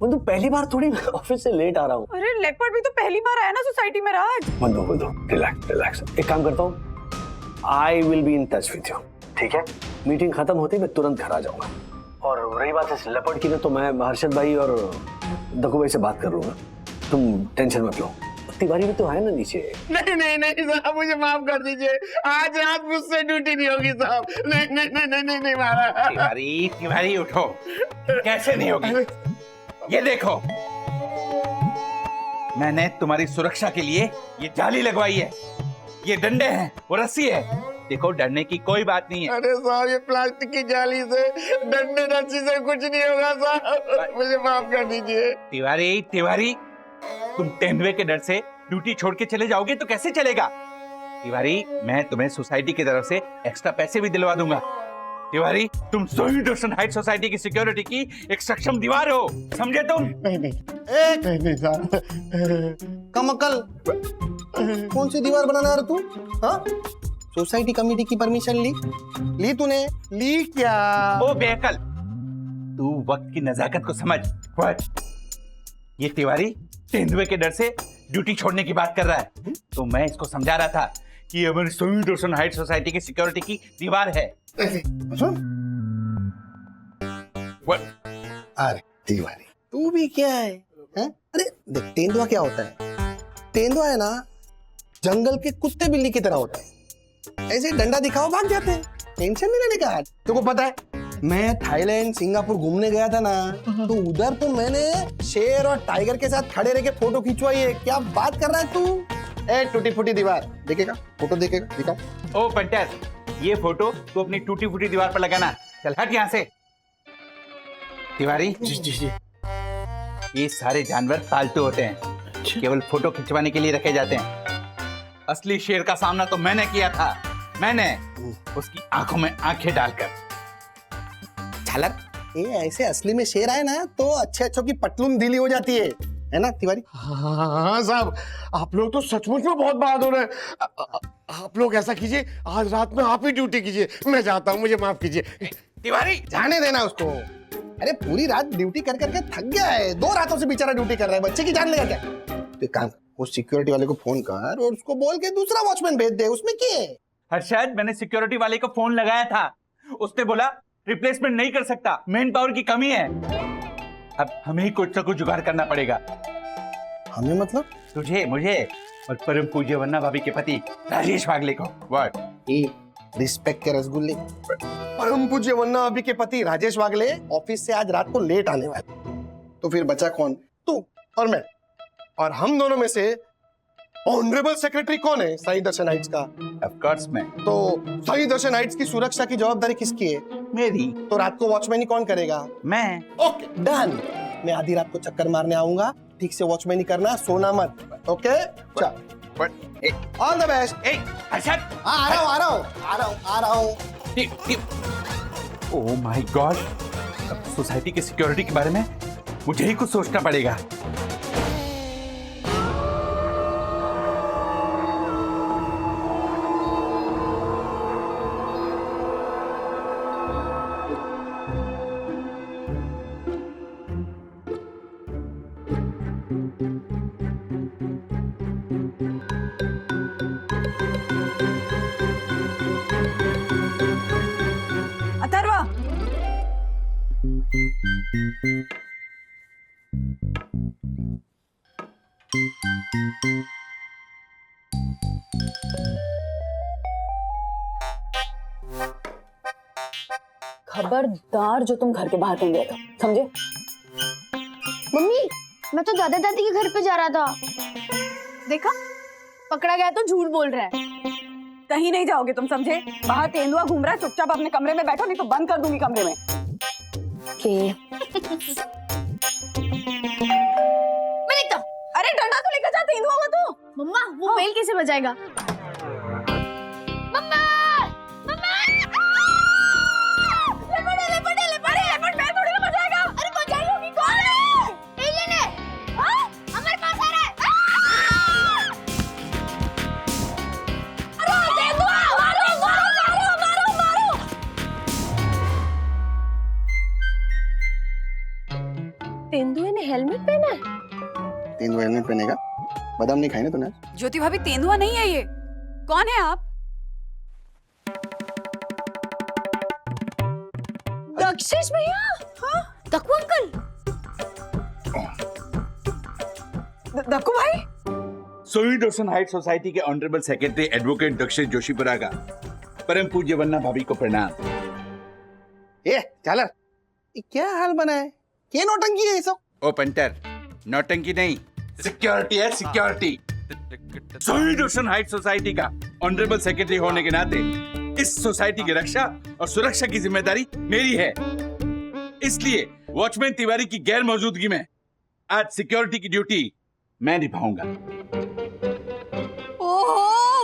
बंधु, पहली बार थोड़ी मैं ऑफिस से लेट आ रहा हूँ। अरे लेपर्ड भी तो पहली बार आया ना सोसाइटी में राज। बंधु रिलैक्स। एक काम करता हूँ, I will be in touch with you, ठीक है? मीटिंग खत्म होती मैं तुरंत घर आ जाऊंगा। और रही बात इस लेपर्ड की ना, तो मैं हर्षद भाई और दक्कू भाई से बात कर लूंगा, तुम टेंशन मत लो। तिवारी भी तो है ना नीचे। नहीं साहब, मुझे माफ कर दीजिए। आज रात मुझसे ड्यूटी नहीं होगी साहब। नहीं मारा। तिवारी उठो। कैसे नहीं होगी? ये देखो, मैंने तुम्हारी सुरक्षा के लिए ये जाली लगवाई है, ये डंडे हैं, वो रस्सी है। देखो, डरने की कोई बात नहीं है। अरे साहब, ये प्लास्टिक की जाली से, डंडे रस्सी से कुछ नहीं होगा साहब, मुझे माफ कर दीजिए। तिवारी, तुम तेंदुए के डर से ड्यूटी छोड़ के चले जाओगे तो कैसे चलेगा? तिवारी, मैं तुम्हें सोसाइटी की तरफ से एक्स्ट्रा पैसे भी दिलवा दूंगा। तिवारी, तुम सोई दर्शन हाइट सोसाइटी की सिक्योरिटी की एक सक्षम दीवार हो, समझे तुम? नहीं साहब। कमकल, कौन सी दीवार बनाना है तू? हाँ, सोसाइटी कमेटी की परमिशन ली तूने? ली क्या? ओ बेअकल, तू वक्त की नजाकत को समझ। ये तिवारी तेंदुए के डर से ड्यूटी छोड़ने की बात कर रहा है, तो मैं इसको समझा रहा था कि ये हमारी सोई दर्शन हाइट सोसाइटी की सिक्योरिटी की दीवार है। अरे तिवारी, तू भी क्या है? अरे देख, तेंदुआ क्या होता है? तेंदुआ है ना, जंगल के कुत्ते बिल्ली की तरह होता है। ऐसे डंडा दिखाओ भाग जाते हैं, टेंशन नहीं लेने का। तुमको पता है, मैं थाईलैंड सिंगापुर घूमने गया था ना, तो उधर तो मैंने शेर और टाइगर के साथ खड़े रह के फोटो खिंचवाई है। क्या बात कर रहा है तू? ए टूटी फूटी दीवार देखेगा? फोटो देखेगा? दिखाओ। ओ पंटर, ये फोटो तू अपनी टूटी फूटी दीवार पर लगाना। चल हट यहाँ से। तिवारी जी, ये सारे जानवर पालतू होते हैं, केवल फोटो खिंचवाने के लिए रखे जाते हैं। असली शेर का सामना तो मैंने किया था, मैंने उसकी आंखों में आंखें डालकर। झालर, ये ऐसे असली में शेर आए ना तो अच्छे की पटलून ढीली हो जाती है ना तिवारी? हाँ साहब, आप लोग तो सचमुच में बहुत बहादुर हैं। आप लोग ऐसा कीजिए, आज रात में आप ही ड्यूटी कीजिए, मैं जाता हूँ, मुझे माफ कीजिए। तिवारी, जाने देना उसको। अरे पूरी रात ड्यूटी कर करके थक गया है, 2 रातों से बेचारा ड्यूटी कर रहा है, बच्चे की जान लेगा क्या? तो काम, उस सिक्योरिटी वाले को फोन कर और उसको बोल के दूसरा वॉचमैन भेज दे, उसमें क्या है? हर्षद, मैंने सिक्योरिटी वाले को फोन लगाया था, उसने बोला रिप्लेसमेंट नहीं कर सकता, मैन पावर की कमी है। अब हमें ही कुछ ना कुछ जुगाड़ करना पड़ेगा। हमें मतलब? तुझे, मुझे और परम पूज्य वन्ना भाभी के पति राजेश वागले को। व्हाट? रिस्पेक्ट के रसगुल्ले। परम पूज्य वन्ना भाभी के पति राजेश वागले ऑफिस से आज रात को लेट आने वाले, तो फिर बचा कौन? तू और मैं। और हम दोनों में से ऑनरेबल सेक्रेटरी कौन है साई दर्शन हाइट्स का? ऑफ कोर्स मैं। तो साई दर्शन हाइट्स की सुरक्षा की जवाबदारी किसकी है? मेरी। तो रात को वॉचमैन ही कौन करेगा? मैं। Okay done. मैं आधी रात को चक्कर मारने आऊंगा, ठीक से वॉचमैन ही करना, सोना मत। ओके चल, ऑल द बेस्ट। हर्षद, आ रहा हूँ। ओह माय गॉड, अब सोसाइटी की सिक्योरिटी के बारे में मुझे ही कुछ सोचना पड़ेगा। खबरदार जो तुम घर के बाहर कहीं गए थे, समझे? मम्मी मैं तो दादा दादी के घर पे जा रहा था। देखा, पकड़ा गया तो झूठ बोल रहा है। कहीं नहीं जाओगे तुम, समझे? बाहर तेंदुआ घूम रहा है, चुपचाप अपने कमरे में बैठो, नहीं तो बंद कर दूंगी कमरे में। मैं देखता हूँ। अरे डंडा तो लेकर जा, तेंदुआ हुआ तू। मम्मा वो बेल कैसे बजाएगा? मम्मा मम्मा लेपर्ड मैं थोड़ी ना बजाएगा। अरे बजाएगी कौन है? एलियन है। हाँ हमारे पास आ रहा है। अरे तेंदुआ, मारो मारो मारो मारो मारो। तेंदुए ने हेलमेट पहना है। तेंदुआ हेलमेट पहनेगा? बादाम नहीं खाए ना तूने? ज्योति भाभी, तेंदुआ नहीं है ये। कौन है आप? दक्षेश भैया। हाँ दक्कू अंकल। दक्कू भाई? सोई दर्शन हाइट सोसाइटी के honourable secretary advocate Dakshesh Joshipura का परम पूज्य वन्ना भाभी को प्रणाम। ए झालर, ये क्या हाल बना है? क्या नौटंकी है ये सब? ओ पंटर, नौटंकी नहीं, सिक्योरिटी है सिक्योरिटी। सोई दर्शन हाइट सोसाइटी का ऑनरेबल सेक्रेटरी होने के नाते इस सोसाइटी की रक्षा और सुरक्षा की जिम्मेदारी मेरी है। इसलिए वॉचमैन तिवारी की गैर मौजूदगी में आज सिक्योरिटी की ड्यूटी मैं निभाऊंगा। ओहो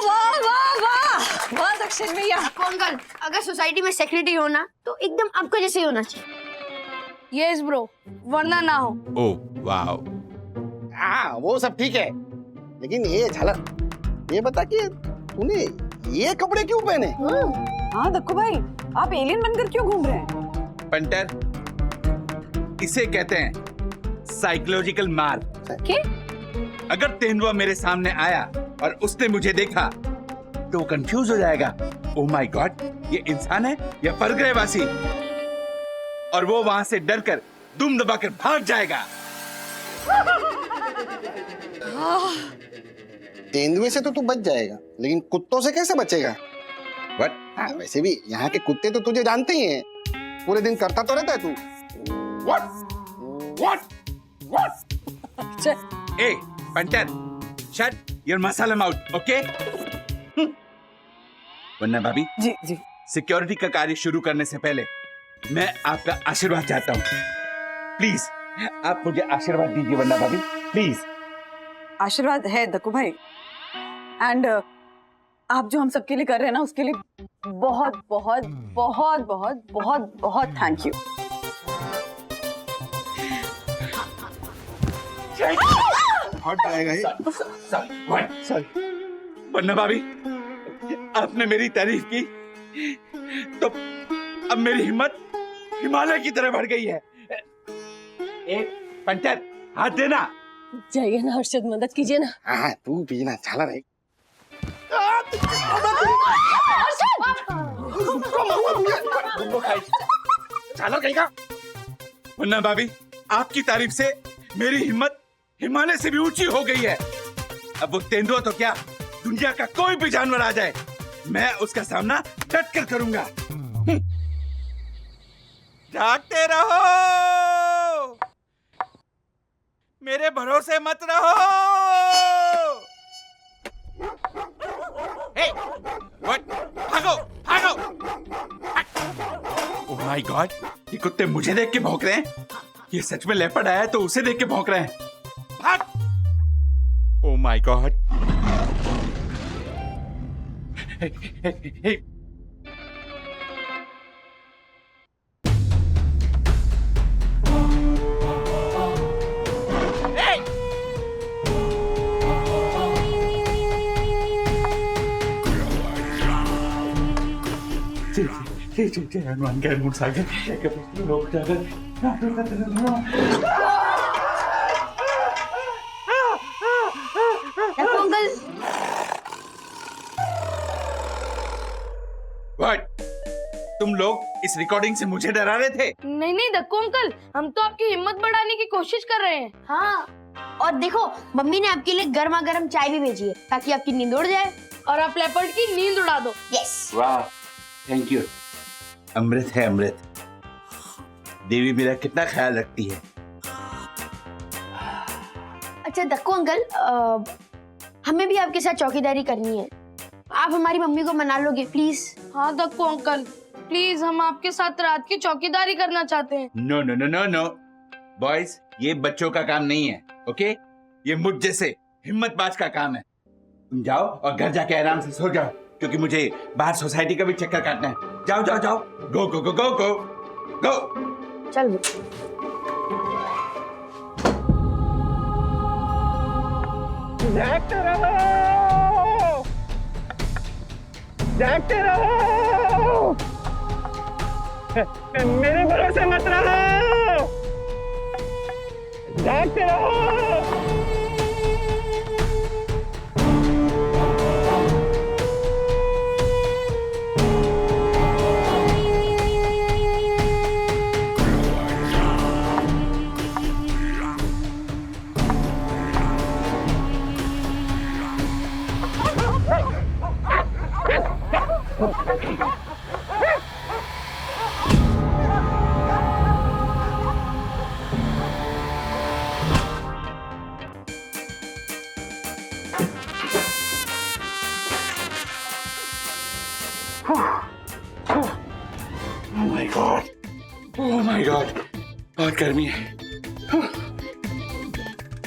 वाह वाह वाह वाह दक्षेश भैया। अंकल अगर सोसाइटी में सेक्रेटरी होना तो एकदम आपको जैसे ही होना चाहिए। यस ब्रो, वरना ना हो। Oh wow. हाँ वो सब ठीक है, लेकिन ये झालर, ये बता कि तूने ये कपड़े क्यों पहने? हाँ दक्कू भाई, आप एलियन बनकर क्यों घूम रहे हैं? पंटर, इसे कहते हैं साइकोलॉजिकल मार। क्या? अगर तेंदुआ मेरे सामने आया और उसने मुझे देखा तो वो कंफ्यूज हो जाएगा। ओह माय गॉड, ये इंसान है या परग्रहवासी? और वो वहां से डरकर दुम दबाकर भाग जाएगा। तेंदुए से तो तू बच जाएगा, लेकिन कुत्तों से कैसे बचेगा? What? हाँ, वैसे भी यहाँ के कुत्ते तो तुझे जानते ही हैं, पूरे दिन करता तो रहता है तू। What? What? What? Hey, punter, shut your masala mouth, okay? वन्ना भाभी, जी जी। सिक्योरिटी का कार्य शुरू करने से पहले मैं आपका आशीर्वाद चाहता हूँ। प्लीज आप मुझे आशीर्वाद दीजिए वन्ना भाभी, प्लीज। आशीर्वाद है दक्कू भाई, एंड आप जो हम सबके लिए कर रहे हैं ना, उसके लिए बहुत बहुत बहुत बहुत बहुत बहुत थैंक यू। हट जाएगा ये। सॉरी वन्ना भाभी, आपने मेरी तारीफ की तो अब मेरी हिम्मत हिमालय की तरह बढ़ गई है। एक पंटर, हाथ देना। जाइए ना हर्षद, मदद कीजिए ना। हाँ तू पीना, झालर है। झालर कहेगा। वन्ना भाभी, आपकी तारीफ से मेरी हिम्मत हिमालय से भी ऊंची हो गई है। अब वो तेंदुआ तो क्या, दुनिया का कोई भी जानवर आ जाए, मैं उसका सामना डट कर करूंगा। जागते रहो, मेरे भरोसे मत रहो। हे, व्हाट? भागो, भागो! ओह माय गॉड, ये कुत्ते मुझे देख के भौंक रहे हैं। ये सच में लेपर्ड आया है तो उसे देख के भौंक रहे हैं। भाग! Oh my god! Hey, Hanuman के हनुमान सागर लोग जाकर अंकल व्हाट? तुम लोग इस रिकॉर्डिंग से मुझे डरा रहे थे? नहीं नहीं दक्कू अंकल, हम तो आपकी हिम्मत बढ़ाने की कोशिश कर रहे हैं। हाँ, और देखो मम्मी ने आपके लिए गर्मा गर्म चाय भी भेजी है ताकि आपकी नींद उड़ जाए और आप लेपर्ड की नींद उड़ा दो। यस। वाह, थैंक यू। अमृत है अमृत। देवी मेरा कितना ख्याल रखती है। अच्छा दक्कू अंकल, हमें भी आपके साथ चौकीदारी करनी है। आप हमारी मम्मी को मना लोगे प्लीज? हाँ दक्कू अंकल, प्लीज हम आपके साथ रात की चौकीदारी करना चाहते हैं। No no no no no boys, ये बच्चों का काम नहीं है, ओके? ये मुझ जैसे हिम्मतबाज का काम है। तुम जाओ और घर जाके आराम से सो जाओ, क्योंकि मुझे बाहर सोसाइटी का भी चक्कर काटना है। जाओ जाओ जाओ, गो गो गो गो गो गो। चल जागते रहो, जागते रहो, मेरे भरोसे मत रहो, जागते रहो। ओह माय गॉड, बहुत गर्मी है।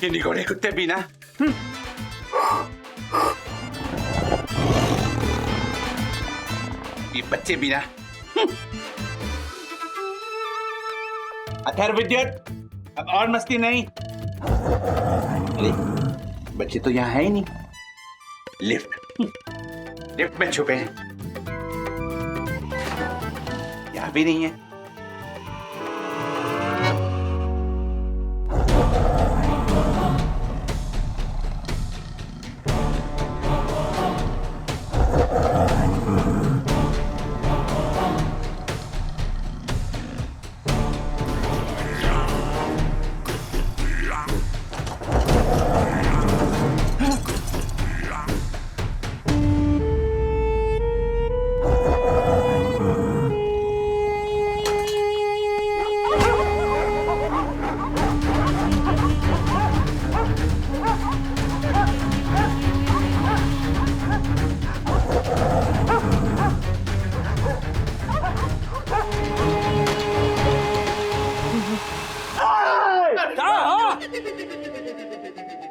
ये निगोड़े कुत्ते भी ना। ये बच्चे भी ना। अथर्व विद्युत, अब और मस्ती नहीं। अरे बच्चे तो यहाँ है ही नहीं। लिफ्ट में छुपे हैं, यहाँ भी नहीं है।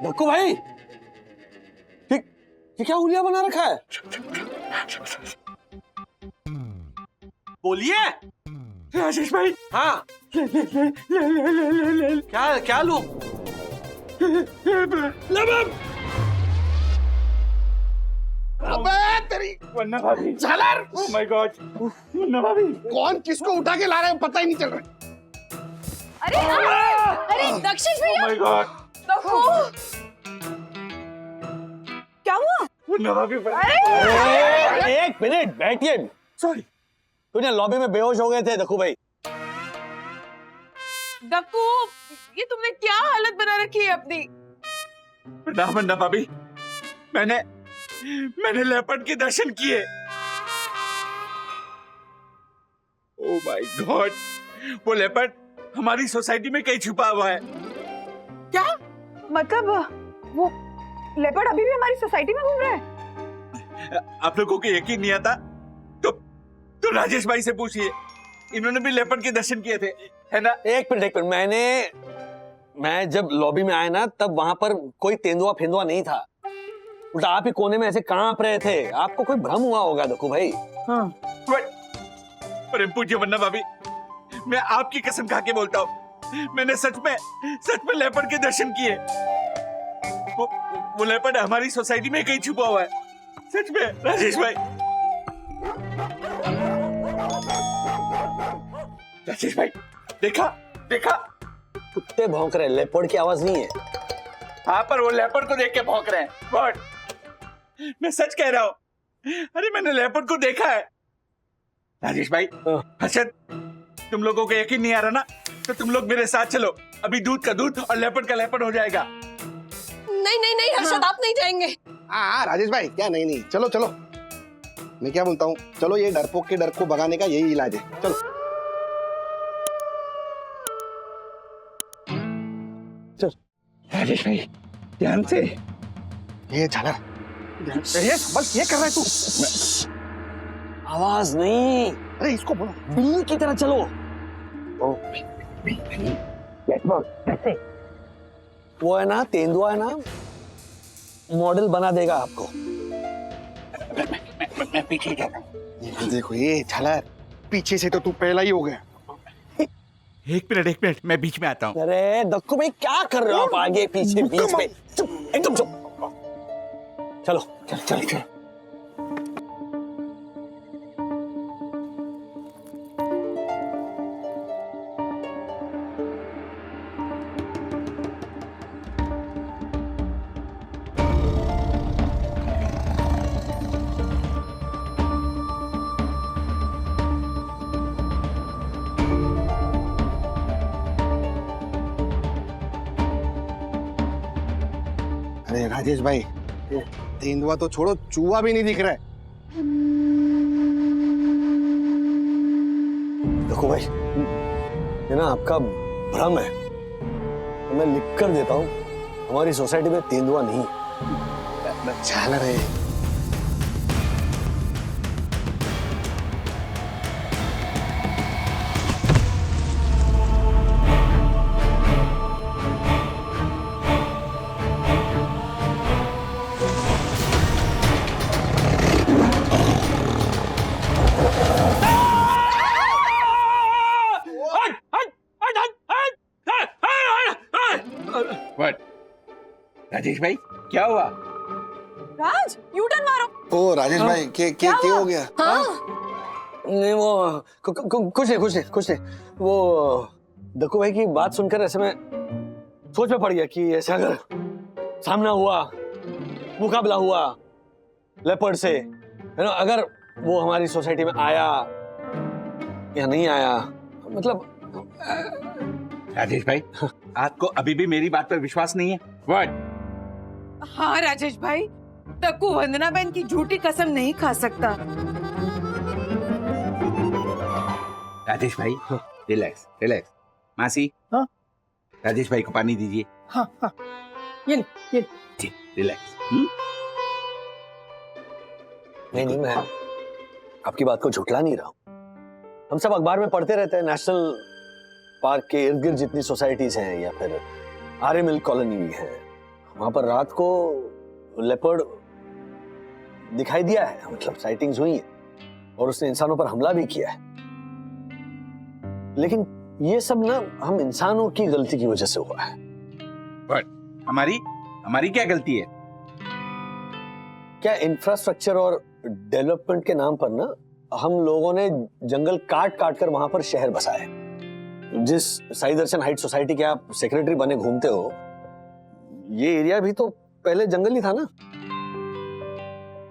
धक्कू भाई, ये क्या उलिया बना रखा है? बोलिए राजेश भाई। हाँ, क्या लूं? अबे तेरी वन्ना भाभी, झालर! ओह माय गॉड, वन्ना भाभी। कौन किसको उठा के ला रहा है पता ही नहीं चल रहा। अरे दक्षिश भैया, ओह माय गॉड, दक्कू, क्या हुआ? वन्ना भाभी। एक मिनट बैठिए। सॉरी, तूने लॉबी में बेहोश हो गए थे दक्कू भाई। दक्कू, ये तुमने क्या हालत बना रखी है अपनी? प्रणाम वन्ना भाभी। मैंने लेपर्ड के दर्शन किए। ओह माय गॉड, वो लेपर्ड हमारी सोसाइटी में कहीं छुपा हुआ है। क्या मतलब? वो लेपर्ड अभी भी हमारी सोसाइटी में घूम रहा है? आप लोगों को यकीन नहीं आता तो राजेश भाई से पूछिए, इन्होंने भी लेपर्ड के दर्शन किए थे, है ना? एक मिनट, मैं जब लॉबी में आया ना, तब वहां पर कोई तेंदुआ फेंदुआ नहीं था। उल्टा आप ही कोने में ऐसे कांप रहे थे। आपको कोई भ्रम हुआ होगा दक्कू भाई। हाँ। पर पूज्य वन्ना भाभी, मैं आपकी कसम खा के बोलता हूँ, मैंने सच में लेपर्ड के दर्शन किए। वो लेपर्ड हमारी सोसाइटी में कहीं छुपा हुआ है, सच में राजेश भाई। राजेश भाई, देखा? कुत्ते भौंक रहे, लेपर्ड की आवाज नहीं है। हाँ, पर वो लेपर्ड को देख के भौंक रहे हैं। बट मैं सच कह रहा हूँ, अरे मैंने लेपर्ड को देखा है। राजेश भाई, हर्षद, तुम लोगों को यकीन नहीं आ रहा ना, तो तुम लोग मेरे साथ चलो। अभी दूध का दूध और लेपर्ड का लेपर्ड हो जाएगा। नहीं नहीं नहीं हर्षद, आप नहीं जाएंगे। हाँ राजेश भाई, क्या नहीं नहीं, चलो चलो। मैं क्या बोलता हूँ, चलो ये डरपोक के डर को भगाने का यही इलाज है, चलो। राजेश भाई, ध्यान से। ये झालर, ये संभल, ये कर रहा है तू। आवाज नहीं, अरे इसको बोलो। बिल्ली की तरह चलो। वो है ना, तेंदुआ है ना, मॉडल बना देगा आपको। मैं पीछे जाता हूँ। ये देखो ये झालर, पीछे से तो तू पहला ही हो गया। एक मिनट, मैं बीच में आता हूँ। अरे दक्कू भाई, क्या कर रहे हो आप? आगे पीछे बीच में, चुप, एकदम चुप। चलो चल चल चल। अरे राजेश भाई, तेंदुआ तो छोड़ो, चूहा भी नहीं दिख रहा है। देखो भाई, ये ना आपका भ्रम है। तो मैं लिख कर देता हूँ, हमारी सोसाइटी में तेंदुआ नहीं। झालर है। What? राजेश भाई, क्या हुआ? राज, यू टर्न मारो। ओ राजेश भाई, क्या हो गया? नहीं वो कुछ नहीं। वो दक्कू भाई की बात सुनकर ऐसे में सोच में पड़ गया कि ऐसे अगर सामना हुआ, मुकाबला हुआ लेपर्ड से, है ना, अगर वो हमारी सोसाइटी में आया या नहीं आया, मतलब। राजेश भाई, आपको अभी भी मेरी बात पर विश्वास नहीं है? What? हाँ राजेश भाई, दक्कू वंदना बहन की झूठी कसम नहीं खा सकता। राजेश भाई, रिलैक्स। मासी, हाँ? राजेश भाई को पानी दीजिए। हाँ हाँ, ये जी, रिलैक्स। नहीं, मैं आपकी बात को झुठला नहीं रहा हूं। हम सब अखबार में पढ़ते रहते हैं, नेशनल पार्क के इर्द गिर्द जितनी सोसाइटीज हैं या फिर आर्य मिल कॉलोनी भी है, वहां पर रात को लेपर्ड दिखाई दिया है, मतलब साइटिंग्स हुई है, और उसने इंसानों पर हमला भी किया है। लेकिन ये सब ना हम इंसानों की गलती की वजह से हुआ है। What? हमारी क्या गलती है? क्या इंफ्रास्ट्रक्चर और डेवलपमेंट के नाम पर ना हम लोगों ने जंगल काट कर वहां पर शहर बसाए। जिस साई दर्शन हाइट सोसाइटी के आप सेक्रेटरी बने घूमते हो, ये एरिया भी तो पहले जंगल ही था ना।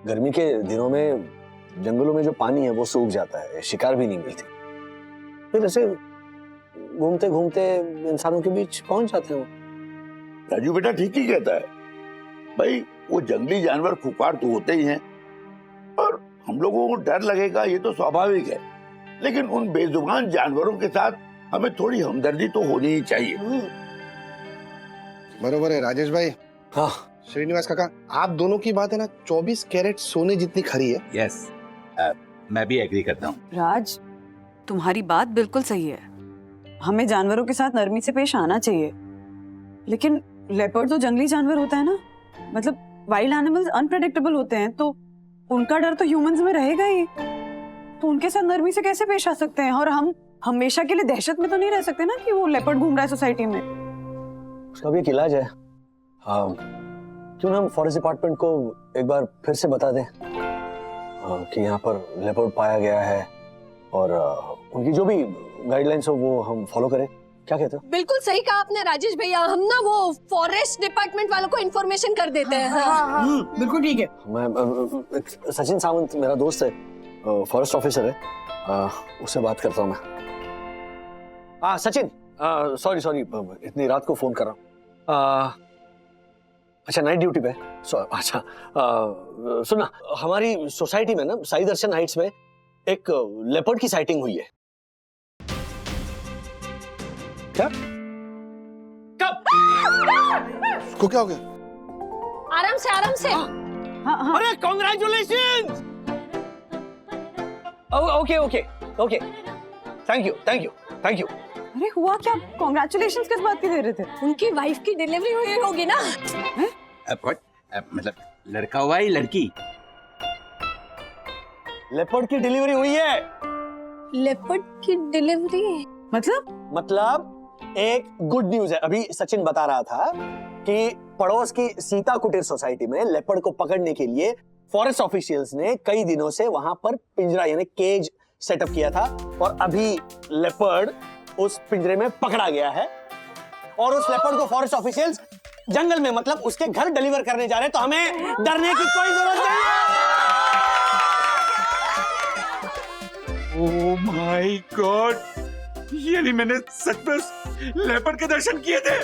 गर्मी के दिनों में जंगलों में जो पानी है वो सूख जाता है, शिकार भी नहीं मिलती, फिर ऐसे घूमते घूमते इंसानों के बीच पहुंच जाते हैं। राजू बेटा ठीक ही कहता है भाई, वो जंगली जानवर खुखार तो होते ही हैं, और हम लोगों को डर लगेगा ये तो स्वाभाविक है, लेकिन उन बेजुबान जानवरों के साथ हमें थोड़ी हमदर्दी तो होनी ही चाहिए। बरोबर है राजेश भाई। हाँ श्रीनिवास काका, आप दोनों की बात है ना 24 कैरेट सोने जितनी खरी है। यस, मैं भी एग्री करता हूँ। राज, तुम्हारी बात बिल्कुल सही है, हमें जानवरों के साथ नरमी से पेश आना चाहिए, लेकिन लेपर्ड तो जंगली जानवर होता है ना, मतलब वाइल्ड एनिमल्स अनप्रेडिक्टेबल होते हैं, तो उनका डर तो ह्यूमंस में रहेगा ही, तो उनके साथ नरमी से कैसे पेश आ सकते हैं? और हम हमेशा के लिए दहशत में तो नहीं रह सकते ना कि वो लेपर्ड घूम रहा है सोसाइटी में। उसका भी एक इलाज है। हाँ, क्यों ना हम फॉरेस्ट डिपार्टमेंट को एक बार फिर से बता दें कि यहाँ पर लेपर्ड पाया गया है, और उनकी जो भी गाइडलाइंस हो वो हम फॉलो करें। क्या कहते हो? बिल्कुल सही कहा आपने राजेश भैया, हम ना वो फॉरेस्ट डिपार्टमेंट वालों को इन्फॉर्मेशन कर देते हैं। बिल्कुल ठीक है। मैं सचिन सावंत मेरा दोस्त है, फॉरेस्ट ऑफिसर है, उससे बात करता हूँ मैं। हाँ सचिन, सॉरी सॉरी, इतनी रात को फोन कर रहा हूँ। अच्छा नाइट ड्यूटी पे? अच्छा सुनना, हमारी सोसाइटी में ना साई दर्शन हाइट्स में एक लेपर्ड की साइटिंग हुई है। क्या? कब? उसको क्या हो गया? आराम से आराम से। अरे congratulation! Okay okay okay, thank you thank you thank you. अरे हुआ क्या? कॉन्ग्रेचुलेशंस किस बात की दे रहे थे? उनकी वाइफ की डिलीवरी हुई होगी ना। मतलब लड़का हुआ या लड़की? लेपर्ड की डिलीवरी हुई है। लेपर्ड की डिलीवरी मतलब एक गुड न्यूज है। अभी सचिन बता रहा था कि पड़ोस की सीता कुटीर सोसाइटी में लेपर्ड को पकड़ने के लिए फॉरेस्ट ऑफिशियल्स ने कई दिनों से वहां पर पिंजरा यानी केज सेटअप किया था, और अभी लेपर्ड उस पिंजरे में पकड़ा गया है, और उस लेपर्ड को फॉरेस्ट ऑफिशियल्स जंगल में मतलब उसके घर डिलीवर करने जा रहे हैं। तो हमें डरने की कोई जरूरत नहीं है। ओह माय गॉड, यानी मैंने सच में लेपर्ड के दर्शन किए थे।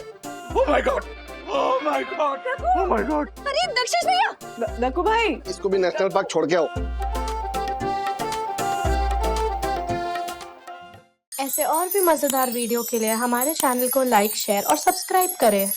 ओह my God, oh my God, oh my God. अरे दक्षिश भैया, दक्कू भाई, इसको भी नेशनल पार्क छोड़ के आओ। ऐसे और भी मजेदार वीडियो के लिए हमारे चैनल को लाइक, शेयर और सब्सक्राइब करें।